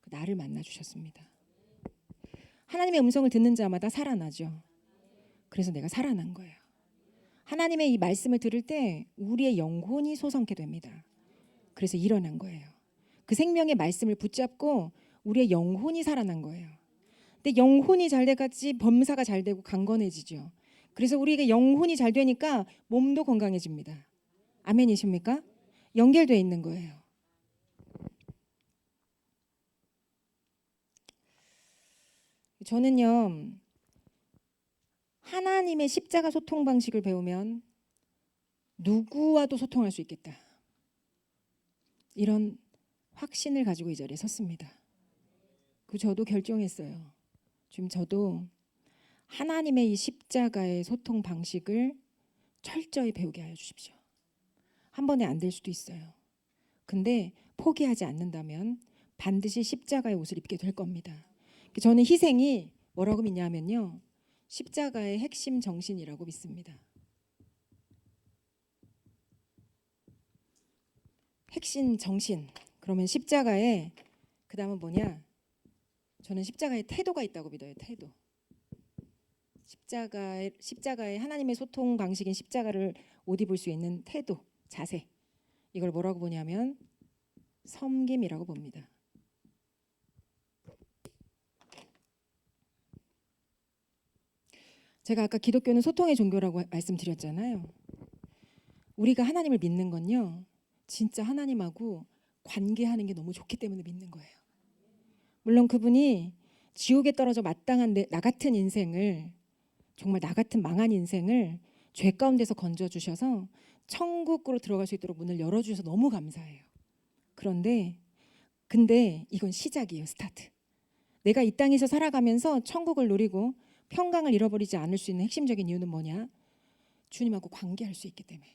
나를 만나 주셨습니다. 하나님의 음성을 듣는 자마다 살아나죠. 그래서 내가 살아난 거예요. 하나님의 이 말씀을 들을 때 우리의 영혼이 솟아게 됩니다. 그래서 일어난 거예요. 그 생명의 말씀을 붙잡고 우리의 영혼이 살아난 거예요. 근데 영혼이 잘 돼같이 범사가 잘 되고 강건해지죠. 그래서 우리에게 영혼이 잘 되니까 몸도 건강해집니다. 아멘이십니까? 연결되어 있는 거예요. 저는요, 하나님의 십자가 소통 방식을 배우면 누구와도 소통할 수 있겠다. 이런 확신을 가지고 이 자리에 섰습니다. 저도 결정했어요. 지금 저도 하나님의 이 십자가의 소통 방식을 철저히 배우게 하여 주십시오. 한 번에 안 될 수도 있어요. 근데 포기하지 않는다면 반드시 십자가의 옷을 입게 될 겁니다. 저는 희생이 뭐라고 믿냐면요. 십자가의 핵심 정신이라고 믿습니다. 핵심 정신. 그러면 십자가에 그 다음은 뭐냐? 저는 십자가에 태도가 있다고 믿어요. 태도. 십자가에 하나님의 소통 방식인 십자가를 옷 입을 수 있는 태도, 자세. 이걸 뭐라고 보냐면 섬김이라고 봅니다. 제가 아까 기독교는 소통의 종교라고 말씀드렸잖아요. 우리가 하나님을 믿는 건요. 진짜 하나님하고 관계하는 게 너무 좋기 때문에 믿는 거예요. 물론 그분이 지옥에 떨어져 마땅한 나 같은 인생을 정말 나 같은 망한 인생을 죄 가운데서 건져주셔서 천국으로 들어갈 수 있도록 문을 열어주셔서 너무 감사해요. 근데 이건 시작이에요. 스타트. 내가 이 땅에서 살아가면서 천국을 누리고 평강을 잃어버리지 않을 수 있는 핵심적인 이유는 뭐냐? 주님하고 관계할 수 있기 때문에,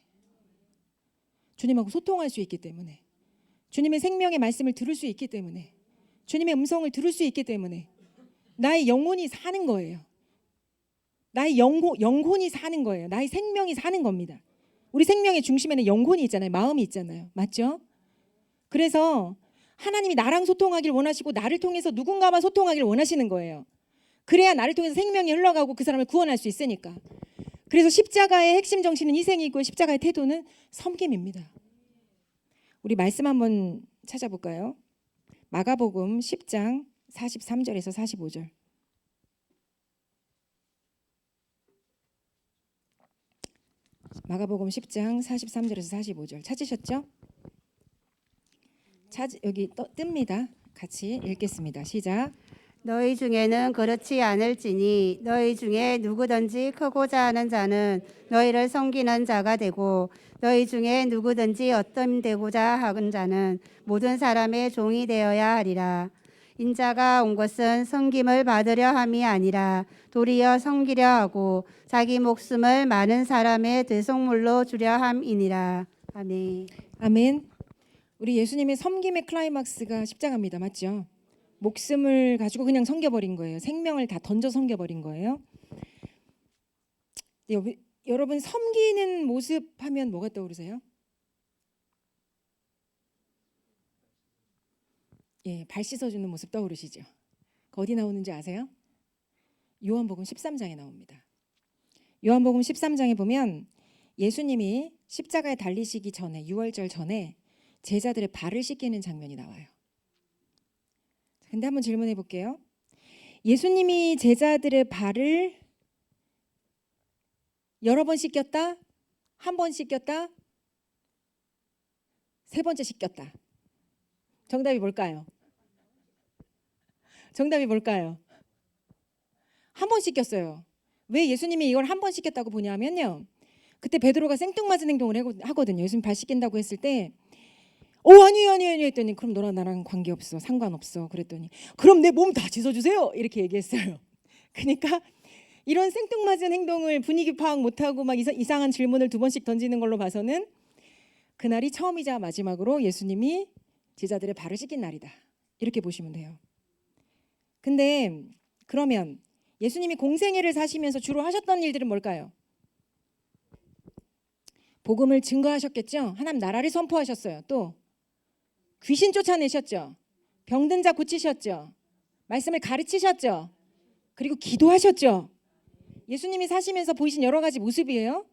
주님하고 소통할 수 있기 때문에, 주님의 생명의 말씀을 들을 수 있기 때문에, 주님의 음성을 들을 수 있기 때문에 나의 영혼이 사는 거예요. 나의 영혼이 사는 거예요. 나의 생명이 사는 겁니다. 우리 생명의 중심에는 영혼이 있잖아요. 마음이 있잖아요. 맞죠? 그래서 하나님이 나랑 소통하길 원하시고 나를 통해서 누군가와 소통하길 원하시는 거예요. 그래야 나를 통해서 생명이 흘러가고 그 사람을 구원할 수 있으니까. 그래서 십자가의 핵심 정신은 희생이고 십자가의 태도는 섬김입니다. 우리 말씀 한번 찾아볼까요? 마가복음 10장 43절에서 45절. 마가복음 10장 43절에서 45절 찾으셨죠? 여기 뜹니다. 같이 읽겠습니다. 시작. 너희 중에는 그렇지 않을지니 너희 중에 누구든지 크고자 하는 자는 너희를 섬기는 자가 되고 너희 중에 누구든지 어떤 되고자 하는 자는 모든 사람의 종이 되어야 하리라. 인자가 온 것은 섬김을 받으려 함이 아니라 도리어 섬기려 하고 자기 목숨을 많은 사람의 대속물로 주려 함이니라. 아멘. 아멘. 우리 예수님의 섬김의 클라이막스가 십자가입니다. 맞죠? 목숨을 가지고 그냥 섬겨버린 거예요. 생명을 다 던져 섬겨버린 거예요. 여러분 섬기는 모습 하면 뭐가 떠오르세요? 예, 발 씻어주는 모습 떠오르시죠? 어디 나오는지 아세요? 요한복음 13장에 나옵니다. 요한복음 13장에 보면 예수님이 십자가에 달리시기 전에 유월절 전에 제자들의 발을 씻기는 장면이 나와요. 근데 한번 질문해 볼게요. 예수님이 제자들의 발을 여러 번 씻겼다? 한 번 씻겼다? 세 번째 씻겼다. 정답이 뭘까요? 정답이 뭘까요? 한 번 씻겼어요. 왜 예수님이 이걸 한 번 씻겼다고 보냐면요. 그때 베드로가 생뚱맞은 행동을 하거든요. 예수님 발 씻긴다고 했을 때 아니에요 했더니 그럼 너랑 나랑 관계없어. 상관없어. 그랬더니 그럼 내 몸 다 씻어주세요. 이렇게 얘기했어요. 그러니까 이런 생뚱맞은 행동을 분위기 파악 못하고 막 이상한 질문을 두 번씩 던지는 걸로 봐서는 그날이 처음이자 마지막으로 예수님이 제자들의 발을 씻긴 날이다. 이렇게 보시면 돼요. 근데 그러면 예수님이 공생애를 사시면서 주로 하셨던 일들은 뭘까요? 복음을 증거하셨겠죠. 하나님 나라를 선포하셨어요. 또 귀신 쫓아내셨죠. 병든 자 고치셨죠. 말씀을 가르치셨죠. 그리고 기도하셨죠. 예수님이 사시면서 보이신 여러 가지 모습이에요.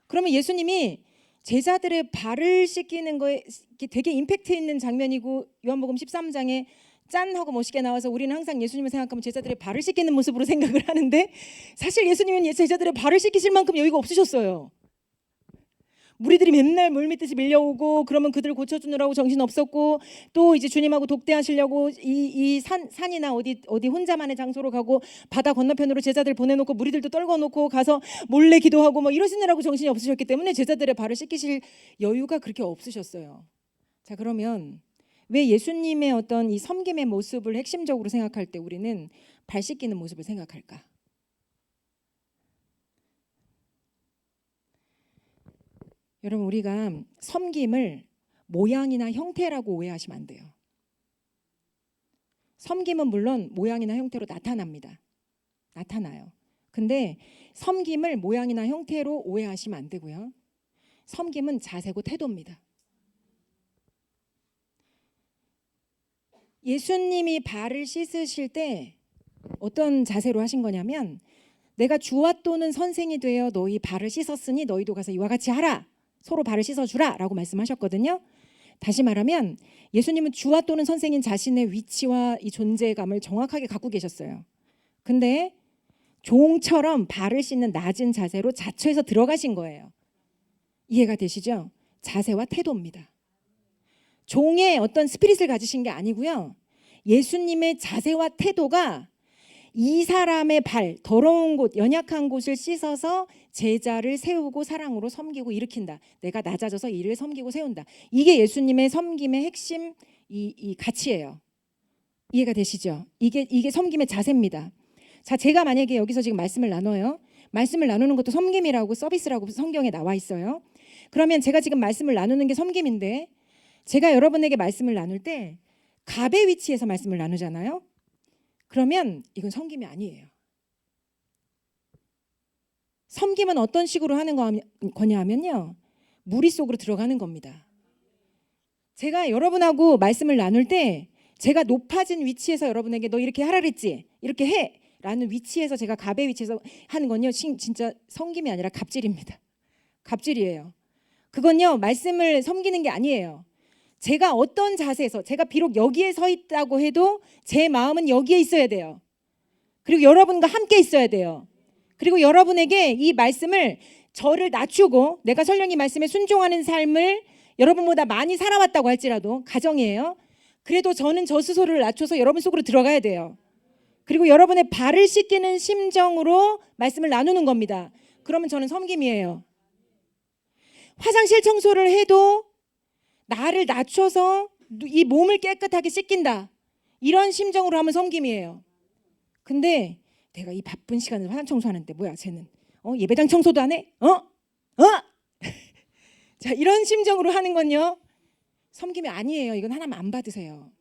그러면 예수님이 제자들의 발을 씻기는 거에 되게 임팩트 있는 장면이고 요한복음 13장에 짠 하고 멋있게 나와서 우리는 항상 예수님을 생각하면 제자들의 발을 씻기는 모습으로 생각을 하는데 사실 예수님은 제자들의 발을 씻기실 만큼 여유가 없으셨어요. 무리들이 맨날 물밀듯이 밀려오고 그러면 그들을 고쳐주느라고 정신 없었고 또 이제 주님하고 독대하시려고 이 산이나 어디 혼자만의 장소로 가고 바다 건너편으로 제자들 보내놓고 무리들도 떨궈놓고 가서 몰래 기도하고 뭐 이러시느라고 정신이 없으셨기 때문에 제자들의 발을 씻기실 여유가 그렇게 없으셨어요. 자, 그러면 왜 예수님의 어떤 이 섬김의 모습을 핵심적으로 생각할 때 우리는 발 씻기는 모습을 생각할까? 여러분 우리가 섬김을 모양이나 형태라고 오해하시면 안 돼요. 섬김은 물론 모양이나 형태로 나타납니다. 나타나요. 근데 섬김을 모양이나 형태로 오해하시면 안 되고요. 섬김은 자세고 태도입니다. 예수님이 발을 씻으실 때 어떤 자세로 하신 거냐면 내가 주와 또는 선생이 되어 너희 발을 씻었으니 너희도 가서 이와 같이 하라. 서로 발을 씻어주라 라고 말씀하셨거든요. 다시 말하면 예수님은 주와 또는 선생인 자신의 위치와 이 존재감을 정확하게 갖고 계셨어요. 근데 종처럼 발을 씻는 낮은 자세로 자처해서 들어가신 거예요. 이해가 되시죠? 자세와 태도입니다. 종의 어떤 스피릿을 가지신 게 아니고요. 예수님의 자세와 태도가 이 사람의 발, 더러운 곳, 연약한 곳을 씻어서 제자를 세우고 사랑으로 섬기고 일으킨다. 내가 낮아져서 이를 섬기고 세운다. 이게 예수님의 섬김의 핵심 이 가치예요. 이해가 되시죠? 이게 섬김의 자세입니다. 자, 제가 만약에 여기서 지금 말씀을 나눠요. 말씀을 나누는 것도 섬김이라고 서비스라고 성경에 나와 있어요. 그러면 제가 지금 말씀을 나누는 게 섬김인데 제가 여러분에게 말씀을 나눌 때 갑의 위치에서 말씀을 나누잖아요. 그러면 이건 섬김이 아니에요. 섬김은 어떤 식으로 하는 거냐 하면요. 무리 속으로 들어가는 겁니다. 제가 여러분하고 말씀을 나눌 때 제가 높아진 위치에서 여러분에게 너 이렇게 하라 그랬지? 이렇게 해! 라는 위치에서 제가 갑의 위치에서 하는 건요. 진짜 섬김이 아니라 갑질입니다. 갑질이에요. 그건요. 말씀을 섬기는 게 아니에요. 제가 어떤 자세에서 제가 비록 여기에 서 있다고 해도 제 마음은 여기에 있어야 돼요. 그리고 여러분과 함께 있어야 돼요. 그리고 여러분에게 이 말씀을 저를 낮추고 내가 설령 이 말씀에 순종하는 삶을 여러분보다 많이 살아왔다고 할지라도 가정이에요. 그래도 저는 저 스스로를 낮춰서 여러분 속으로 들어가야 돼요. 그리고 여러분의 발을 씻기는 심정으로 말씀을 나누는 겁니다. 그러면 저는 섬김이에요. 화장실 청소를 해도 나를 낮춰서 이 몸을 깨끗하게 씻긴다. 이런 심정으로 하면 섬김이에요. 근데 내가 이 바쁜 시간에 화장 청소하는데 뭐야 쟤는 예배당 청소도 안 해? 자, 이런 심정으로 하는 건요 섬김이 아니에요. 이건 하나님 안 받으세요.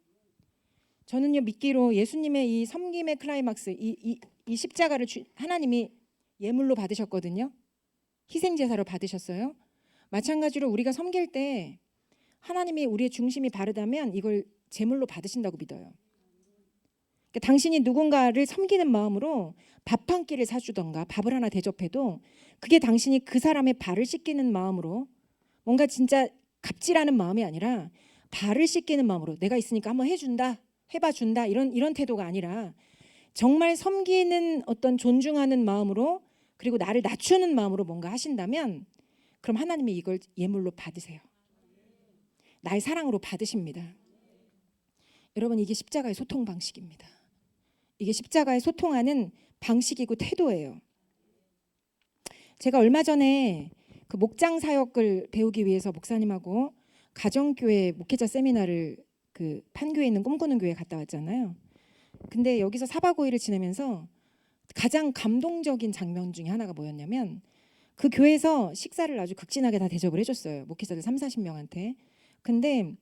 저는요 믿기로 예수님의 이 섬김의 클라이막스, 이 십자가를 하나님이 예물로 받으셨거든요. 희생 제사로 받으셨어요. 마찬가지로 우리가 섬길 때 하나님이 우리의 중심이 바르다면 이걸 제물로 받으신다고 믿어요. 그러니까 당신이 누군가를 섬기는 마음으로 밥 한 끼를 사주던가 밥을 하나 대접해도 그게 당신이 그 사람의 발을 씻기는 마음으로, 뭔가 진짜 갑질하는 마음이 아니라 발을 씻기는 마음으로, 내가 있으니까 한번 해준다, 해봐준다, 이런 태도가 아니라 정말 섬기는 어떤 존중하는 마음으로, 그리고 나를 낮추는 마음으로 뭔가 하신다면 그럼 하나님이 이걸 예물로 받으세요. 나의 사랑으로 받으십니다. 여러분, 이게 십자가의 소통 방식입니다. 이게 십자가의 소통하는 방식이고 태도예요. 제가 얼마 전에 그 목장 사역을 배우기 위해서 목사님하고 가정교회 목회자 세미나를 그 판교에 있는 꿈꾸는 교회에 갔다 왔잖아요. 근데 여기서 4박 5일을 지내면서 가장 감동적인 장면 중에 하나가 뭐였냐면, 그 교회에서 식사를 아주 극진하게 다 대접을 해줬어요. 목회자들 30-40명한테. 근데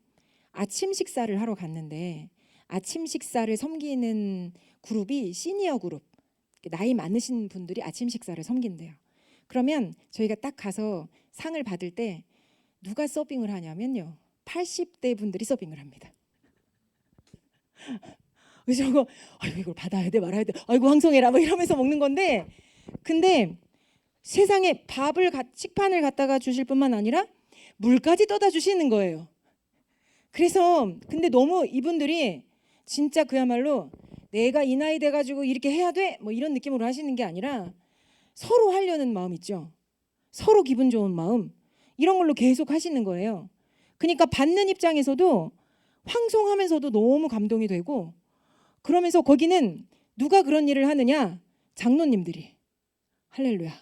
아침 식사를 하러 갔는데 아침 식사를 섬기는 그룹이 시니어 그룹, 나이 많으신 분들이 아침 식사를 섬긴대요. 그러면 저희가 딱 가서 상을 받을 때 누가 서빙을 하냐면요 80대 분들이 서빙을 합니다. 그래서 저거 아이고 이걸 받아야 돼 말아야 돼, 아이고 황송해라 뭐 이러면서 먹는 건데, 근데 세상에 식판을 갖다가 주실 뿐만 아니라 물까지 떠다 주시는 거예요. 그래서 근데 너무 이분들이 진짜 그야말로 내가 이 나이 돼가지고 이렇게 해야 돼 뭐 이런 느낌으로 하시는 게 아니라 서로 하려는 마음 있죠. 서로 기분 좋은 마음, 이런 걸로 계속 하시는 거예요. 그러니까 받는 입장에서도 황송하면서도 너무 감동이 되고, 그러면서 거기는 누가 그런 일을 하느냐? 장로님들이. 할렐루야.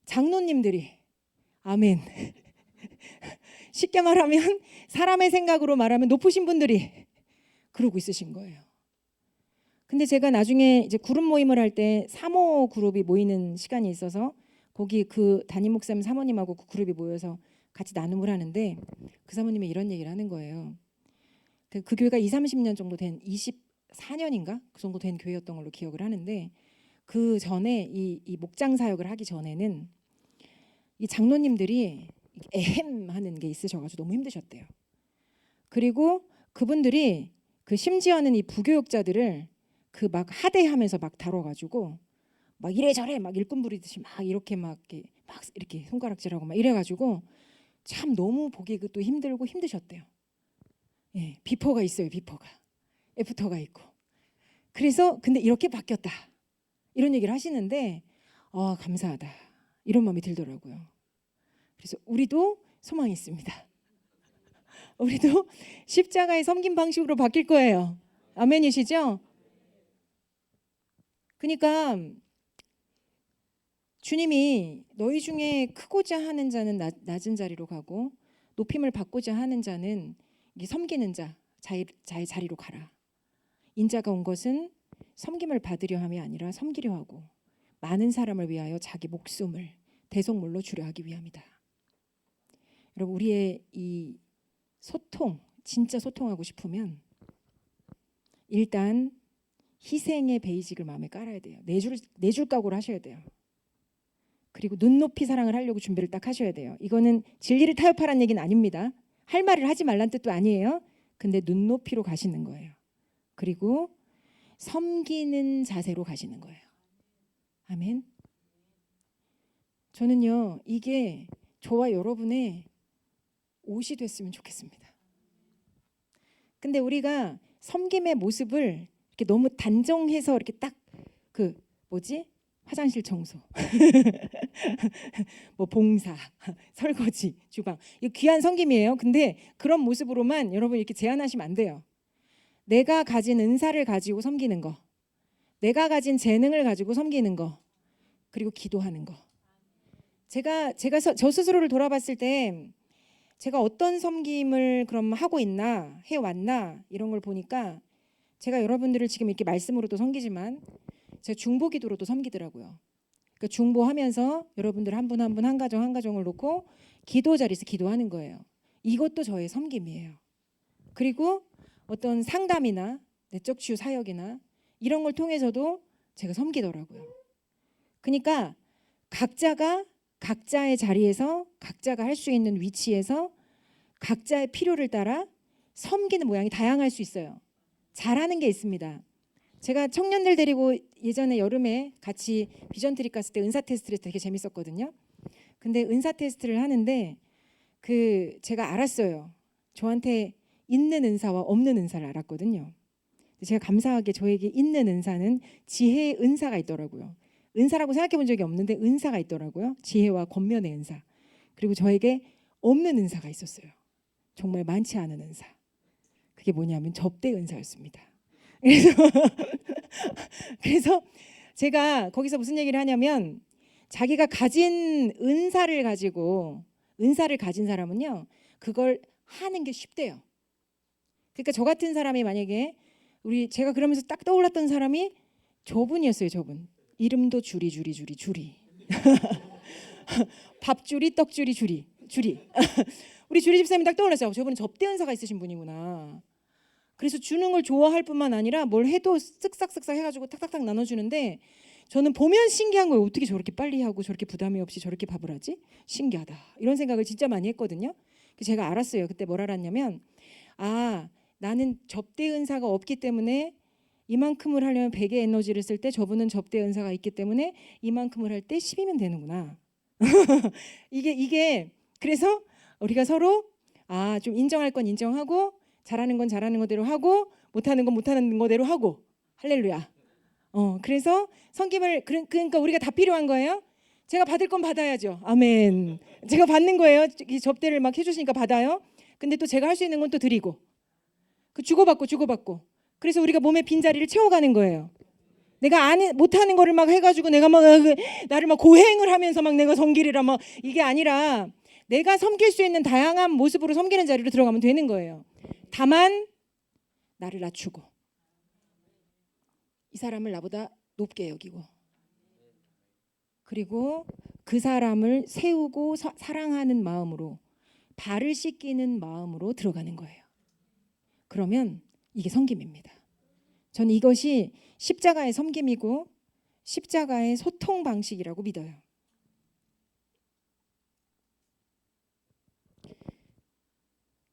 장로님들이. 아멘. 쉽게 말하면 사람의 생각으로 말하면 높으신 분들이 그러고 있으신 거예요. 근데 제가 나중에 이제 그룹 모임을 할 때 사모 그룹이 모이는 시간이 있어서 거기 그 담임 목사님 사모님하고 그 그룹이 모여서 같이 나눔을 하는데 그 사모님이 이런 얘기를 하는 거예요. 그 교회가 20-30년 정도 된, 24년인가 그 정도 된 교회였던 걸로 기억을 하는데, 그 전에 이 목장 사역을 하기 전에는 이 장로님들이 에헴 하는 게 있으셔가지고 너무 힘드셨대요. 그리고 그분들이 그 심지어는 이 부교육자들을 그 막 하대하면서 막 다뤄가지고 막 이래저래 막 일꾼 부리듯이 막 이렇게 손가락질하고 막 이래가지고 참 너무 보기 또 힘들고 힘드셨대요. 예, 비포가 있어요. 비포가, 애프터가 있고. 그래서 근데 이렇게 바뀌었다 이런 얘기를 하시는데 감사하다 이런 마음이 들더라고요. 그래서 우리도 소망이 있습니다. 우리도 십자가의 섬김 방식으로 바뀔 거예요. 아멘이시죠? 그러니까 주님이 너희 중에 크고자 하는 자는 낮은 자리로 가고 높임을 받고자 하는 자는 섬기는 자의 자리로 가라. 인자가 온 것은 섬김을 받으려 함이 아니라 섬기려 하고 많은 사람을 위하여 자기 목숨을 대속물로 주려 하기 위함이다. 여러분, 우리의 이 소통, 진짜 소통하고 싶으면 일단 희생의 베이직을 마음에 깔아야 돼요. 내줄 각오를 하셔야 돼요. 그리고 눈높이 사랑을 하려고 준비를 딱 하셔야 돼요. 이거는 진리를 타협하라는 얘기는 아닙니다. 할 말을 하지 말란 뜻도 아니에요. 근데 눈높이로 가시는 거예요. 그리고 섬기는 자세로 가시는 거예요. 아멘. 저는요 이게 저와 여러분의 옷이 됐으면 좋겠습니다. 근데 우리가 섬김의 모습을 이렇게 너무 단정해서 이렇게 딱 화장실 청소, 뭐 봉사, 설거지, 주방, 이거 귀한 섬김이에요. 근데 그런 모습으로만 여러분 이렇게 제한하시면 안 돼요. 내가 가진 은사를 가지고 섬기는 거, 내가 가진 재능을 가지고 섬기는 거, 그리고 기도하는 거. 저 스스로를 돌아봤을 때 제가 어떤 섬김을 그럼 하고 있나, 해왔나 이런 걸 보니까 제가 여러분들을 지금 이렇게 말씀으로도 섬기지만 제가 중보기도로도 섬기더라고요. 그러니까 중보하면서 여러분들 한 분 한 분 한 가정 한 가정을 놓고 기도 자리에서 기도하는 거예요. 이것도 저의 섬김이에요. 그리고 어떤 상담이나 내적 치유 사역이나 이런 걸 통해서도 제가 섬기더라고요. 그러니까 각자가 각자의 자리에서 각자가 할 수 있는 위치에서 각자의 필요를 따라 섬기는 모양이 다양할 수 있어요. 잘하는 게 있습니다. 제가 청년들 데리고 예전에 여름에 같이 비전 트립 갔을 때 은사 테스트를 되게 재밌었거든요. 근데 은사 테스트를 하는데 제가 알았어요. 저한테 있는 은사와 없는 은사를 알았거든요. 제가 감사하게 저에게 있는 은사는 지혜의 은사가 있더라고요. 은사라고 생각해 본 적이 없는데 은사가 있더라고요. 지혜와 권면의 은사. 그리고 저에게 없는 은사가 있었어요. 정말 많지 않은 은사. 그게 뭐냐면 접대 은사였습니다. 그래서 제가 거기서 무슨 얘기를 하냐면 자기가 가진 은사를 가진 사람은요 그걸 하는 게 쉽대요. 그러니까 저 같은 사람이 만약에 제가 그러면서 딱 떠올랐던 사람이 저분이었어요. 저분 이름도 주리 밥주리 떡주리 주리 우리 주리 집사님이 딱 떠올랐어요. 저분은 접대 은사가 있으신 분이구나. 그래서 주는 걸 좋아할 뿐만 아니라 뭘 해도 쓱싹쓱싹 해가지고 탁탁탁 나눠주는데 저는 보면 신기한 거예요. 어떻게 저렇게 빨리 하고 저렇게 부담이 없이 저렇게 밥을 하지? 신기하다. 이런 생각을 진짜 많이 했거든요. 제가 알았어요. 그때 뭘 알았냐면 나는 접대 은사가 없기 때문에 이만큼을 하려면 100의 에너지를 쓸 때 저분은 접대 은사가 있기 때문에 이만큼을 할 때 10이면 되는구나. 이게 그래서 우리가 서로 좀 인정할 건 인정하고 잘하는 건 잘하는 거대로 하고 못하는 건 못하는 거대로 하고 할렐루야. 그래서 섬김을 그러니까 우리가 다 필요한 거예요. 제가 받을 건 받아야죠. 아멘. 제가 받는 거예요. 이 접대를 막 해주시니까 받아요. 근데 또 제가 할 수 있는 건 또 드리고 주고받고 그래서 우리가 몸의 빈자리를 채워가는 거예요. 내가 못하는 거를 막 해가지고 내가 막 나를 막 고행을 하면서 막 내가 섬기리라 막 이게 아니라 내가 섬길 수 있는 다양한 모습으로 섬기는 자리로 들어가면 되는 거예요. 다만 나를 낮추고 이 사람을 나보다 높게 여기고 그리고 그 사람을 세우고 사랑하는 마음으로 발을 씻기는 마음으로 들어가는 거예요. 그러면 이게 섬김입니다. 저는 이것이 십자가의 섬김이고 십자가의 소통 방식이라고 믿어요.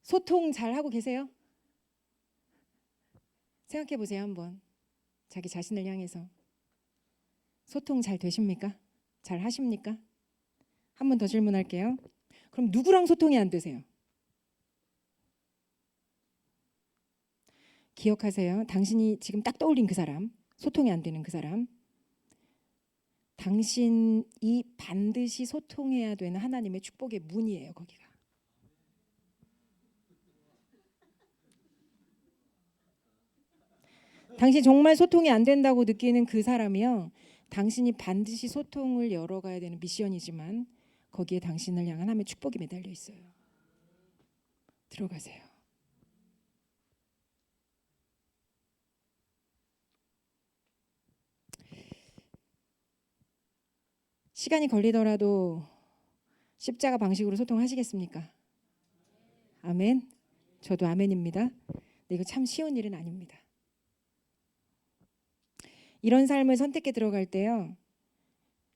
소통 잘 하고 계세요? 생각해 보세요. 한번 자기 자신을 향해서 소통 잘 되십니까? 잘 하십니까? 한 번 더 질문할게요. 그럼 누구랑 소통이 안 되세요? 기억하세요. 당신이 지금 딱 떠올린 그 사람, 소통이 안 되는 그 사람, 당신이 반드시 소통해야 되는 하나님의 축복의 문이에요. 거기가. 당신 정말 소통이 안 된다고 느끼는 그 사람이요. 당신이 반드시 소통을 열어가야 되는 미션이지만 거기에 당신을 향한 하나님의 축복이 매달려 있어요. 들어가세요. 시간이 걸리더라도 십자가 방식으로 소통하시겠습니까? 아멘. 저도 아멘입니다. 근데 이거 참 쉬운 일은 아닙니다. 이런 삶을 선택해 들어갈 때요.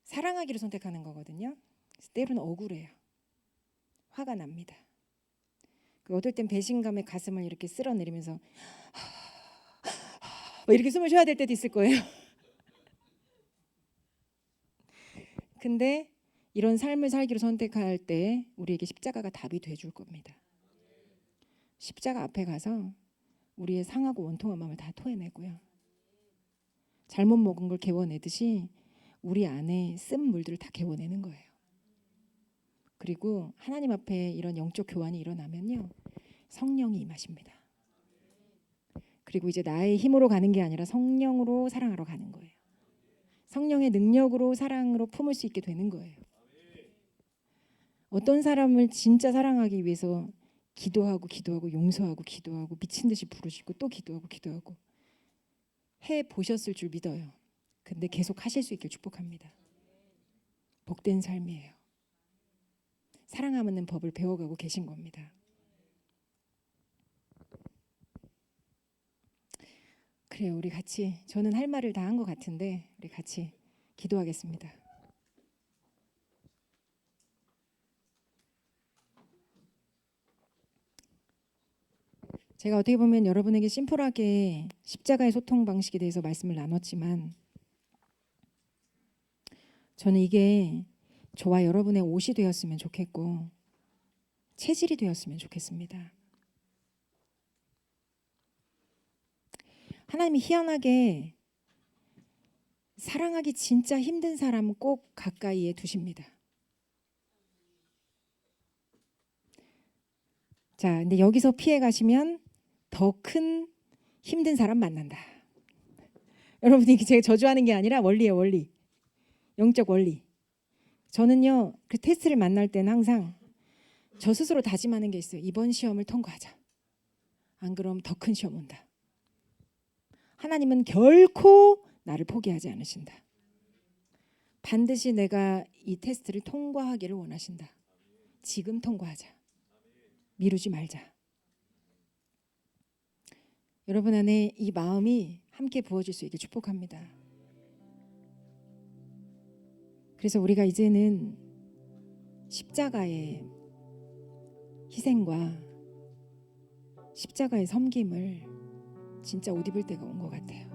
사랑하기를 선택하는 거거든요. 때로는 억울해요. 화가 납니다. 어떨 땐 배신감에 가슴을 이렇게 쓸어내리면서 이렇게 숨을 쉬어야 될 때도 있을 거예요. 근데 이런 삶을 살기로 선택할 때 우리에게 십자가가 답이 돼줄 겁니다. 십자가 앞에 가서 우리의 상하고 원통한 마음을 다 토해내고요. 잘못 먹은 걸 개워내듯이 우리 안에 쓴 물들을 다 개워내는 거예요. 그리고 하나님 앞에 이런 영적 교환이 일어나면요. 성령이 임하십니다. 그리고 이제 나의 힘으로 가는 게 아니라 성령으로 사랑하러 가는 거예요. 성령의 능력으로 사랑으로 품을 수 있게 되는 거예요. 어떤 사람을 진짜 사랑하기 위해서 기도하고 용서하고 기도하고 미친 듯이 부르시고 또 기도하고 해 보셨을 줄 믿어요. 근데 계속 하실 수 있길 축복합니다. 복된 삶이에요. 사랑하는 법을 배워가고 계신 겁니다. 그래요. 우리 같이, 저는 할 말을 다 한 것 같은데 우리 같이 기도하겠습니다. 제가 어떻게 보면 여러분에게 심플하게 십자가의 소통 방식에 대해서 말씀을 나눴지만 저는 이게 저와 여러분의 옷이 되었으면 좋겠고 체질이 되었으면 좋겠습니다. 하나님이 희한하게 사랑하기 진짜 힘든 사람 꼭 가까이에 두십니다. 자, 근데 여기서 피해 가시면 더 큰 힘든 사람 만난다. 여러분이 제가 저주하는 게 아니라 원리예요, 원리. 영적 원리. 저는요, 그 테스트를 만날 때는 항상 저 스스로 다짐하는 게 있어요. 이번 시험을 통과하자. 안 그럼 더 큰 시험 온다. 하나님은 결코 나를 포기하지 않으신다. 반드시 내가 이 테스트를 통과하기를 원하신다. 지금 통과하자. 미루지 말자. 여러분 안에 이 마음이 함께 부어질 수 있게 축복합니다. 그래서 우리가 이제는 십자가의 희생과 십자가의 섬김을 진짜 옷 입을 때가 온 것 같아요.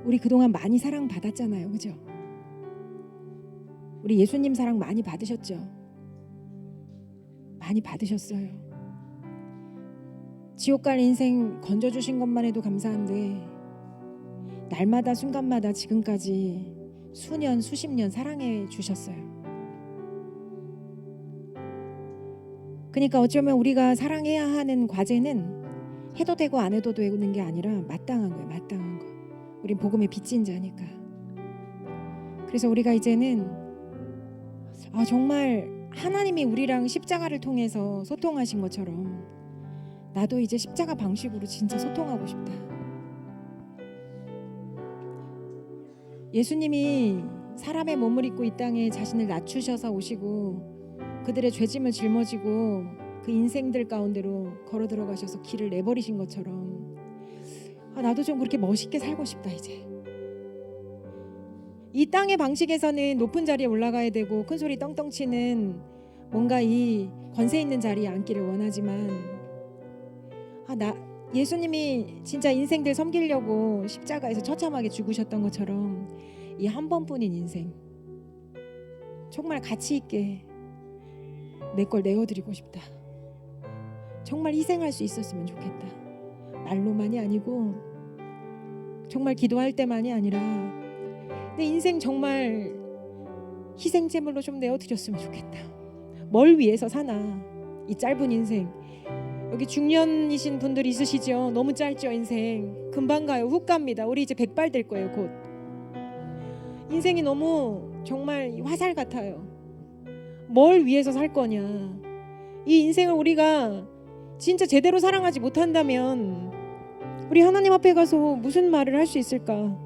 우리 그동안 많이 사랑받았잖아요. 그죠? 우리 예수님 사랑 많이 받으셨죠? 많이 받으셨어요. 지옥 갈 인생 건져주신 것만 해도 감사한데 날마다 순간마다 지금까지 수년 수십 년 사랑해 주셨어요. 그러니까 어쩌면 우리가 사랑해야 하는 과제는 해도 되고 안 해도 되는 게 아니라 마땅한 거예요. 마땅한 거. 우린 복음의 빚진 자니까. 그래서 우리가 이제는 정말 하나님이 우리랑 십자가를 통해서 소통하신 것처럼 나도 이제 십자가 방식으로 진짜 소통하고 싶다. 예수님이 사람의 몸을 입고 이 땅에 자신을 낮추셔서 오시고 그들의 죄짐을 짊어지고 그 인생들 가운데로 걸어 들어가셔서 길을 내버리신 것처럼 나도 좀 그렇게 멋있게 살고 싶다. 이제 이 땅의 방식에서는 높은 자리에 올라가야 되고 큰 소리 떵떵 치는 뭔가 이 권세 있는 자리에 앉기를 원하지만 예수님이 진짜 인생들 섬기려고 십자가에서 처참하게 죽으셨던 것처럼 이 한 번뿐인 인생 정말 가치 있게 내 걸 내어드리고 싶다. 정말 희생할 수 있었으면 좋겠다. 말로만이 아니고 정말 기도할 때만이 아니라 내 인생 정말 희생 제물로 좀 내어드렸으면 좋겠다. 뭘 위해서 사나 이 짧은 인생. 여기 중년이신 분들 있으시죠? 너무 짧죠 인생. 금방 가요. 훅 갑니다. 우리 이제 100발 될 거예요 곧. 인생이 너무 정말 화살 같아요. 뭘 위해서 살 거냐. 이 인생을 우리가 진짜 제대로 사랑하지 못한다면 우리 하나님 앞에 가서 무슨 말을 할 수 있을까?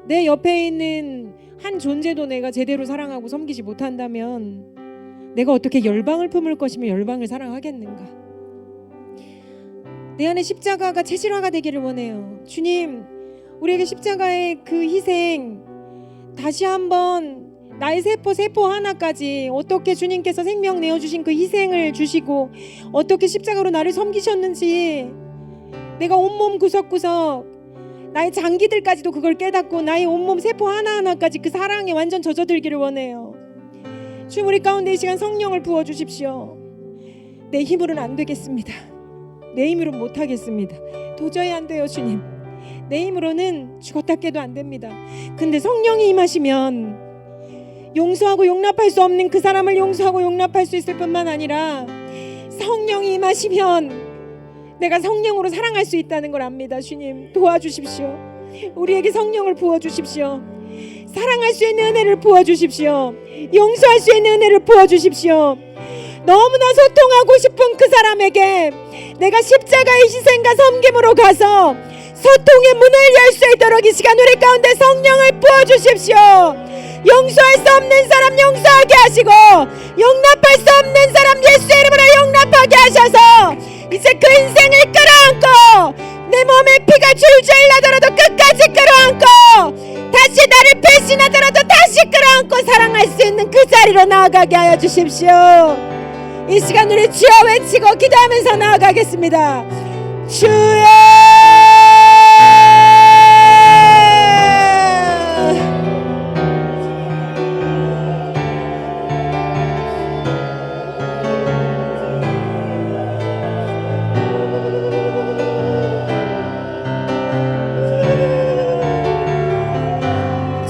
내 옆에 있는 한 존재도 내가 제대로 사랑하고 섬기지 못한다면 내가 어떻게 열방을 품을 것이며 열방을 사랑하겠는가? 내 안에 십자가가 체질화가 되기를 원해요. 주님, 우리에게 십자가의 그 희생 다시 한번 나의 세포 하나까지 어떻게 주님께서 생명 내어주신 그 희생을 주시고 어떻게 십자가로 나를 섬기셨는지 내가 온몸 구석구석 나의 장기들까지도 그걸 깨닫고 나의 온몸 세포 하나하나까지 그 사랑에 완전 젖어들기를 원해요. 주님, 우리 가운데 이 시간 성령을 부어주십시오. 내 힘으로는 안 되겠습니다. 내 힘으로는 못하겠습니다. 도저히 안 돼요. 주님, 내 힘으로는 죽었다 깨도 안 됩니다. 근데 성령이 임하시면 용서하고 용납할 수 없는 그 사람을 용서하고 용납할 수 있을 뿐만 아니라 성령이 임하시면 내가 성령으로 사랑할 수 있다는 걸 압니다. 주님 도와주십시오. 우리에게 성령을 부어주십시오. 사랑할 수 있는 은혜를 부어주십시오. 용서할 수 있는 은혜를 부어주십시오. 너무나 소통하고 싶은 그 사람에게 내가 십자가의 희생과 섬김으로 가서 소통의 문을 열 수 있도록 이 시간 우리 가운데 성령을 부어주십시오. 용서할 수 없는 사람 용서하게 하시고 용납할 수 없는 사람 예수 이름으로 용납하게 하셔서 이제 그 인생을 끌어안고 내 몸에 피가 줄줄 나더라도 끝까지 끌어안고 다시 나를 배신하더라도 다시 끌어안고 사랑할 수 있는 그 자리로 나아가게 하여 주십시오. 이 시간 우리 주여 외치고 기도하면서 나아가겠습니다. 주여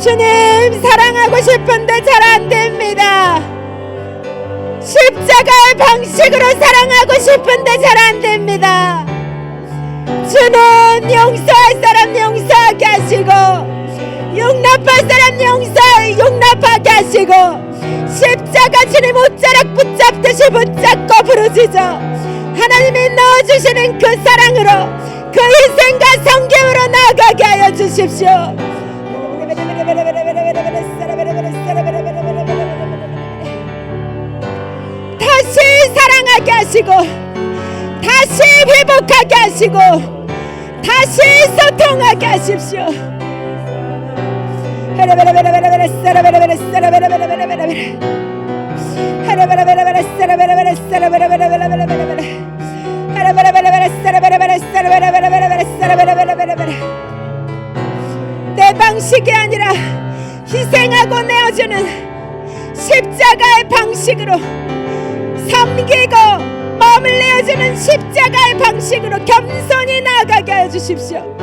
주님 사랑하고 싶은데 잘 안됩니다. 십자가의 방식으로 사랑하고 싶은데 잘 안됩니다. 주는 용서할 사람 용서하게 하시고 용납할 사람 용납하게 하시고 십자가 주님 옷자락 붙잡듯이 붙잡고 부르짖어 하나님이 넣어주시는 그 사랑으로 그 희생과 성김으로 나아가게 하여 주십시오. 다시 사랑하게 하시고 다시 회복하게 하시고 다시 소통하게 하십시오. 내 방식이 아니라 희생하고 내어주는 십자가의 방식으로 섬기고 마음을 내어주는 십자가의 방식으로 겸손히 나아가게 하여 주십시오.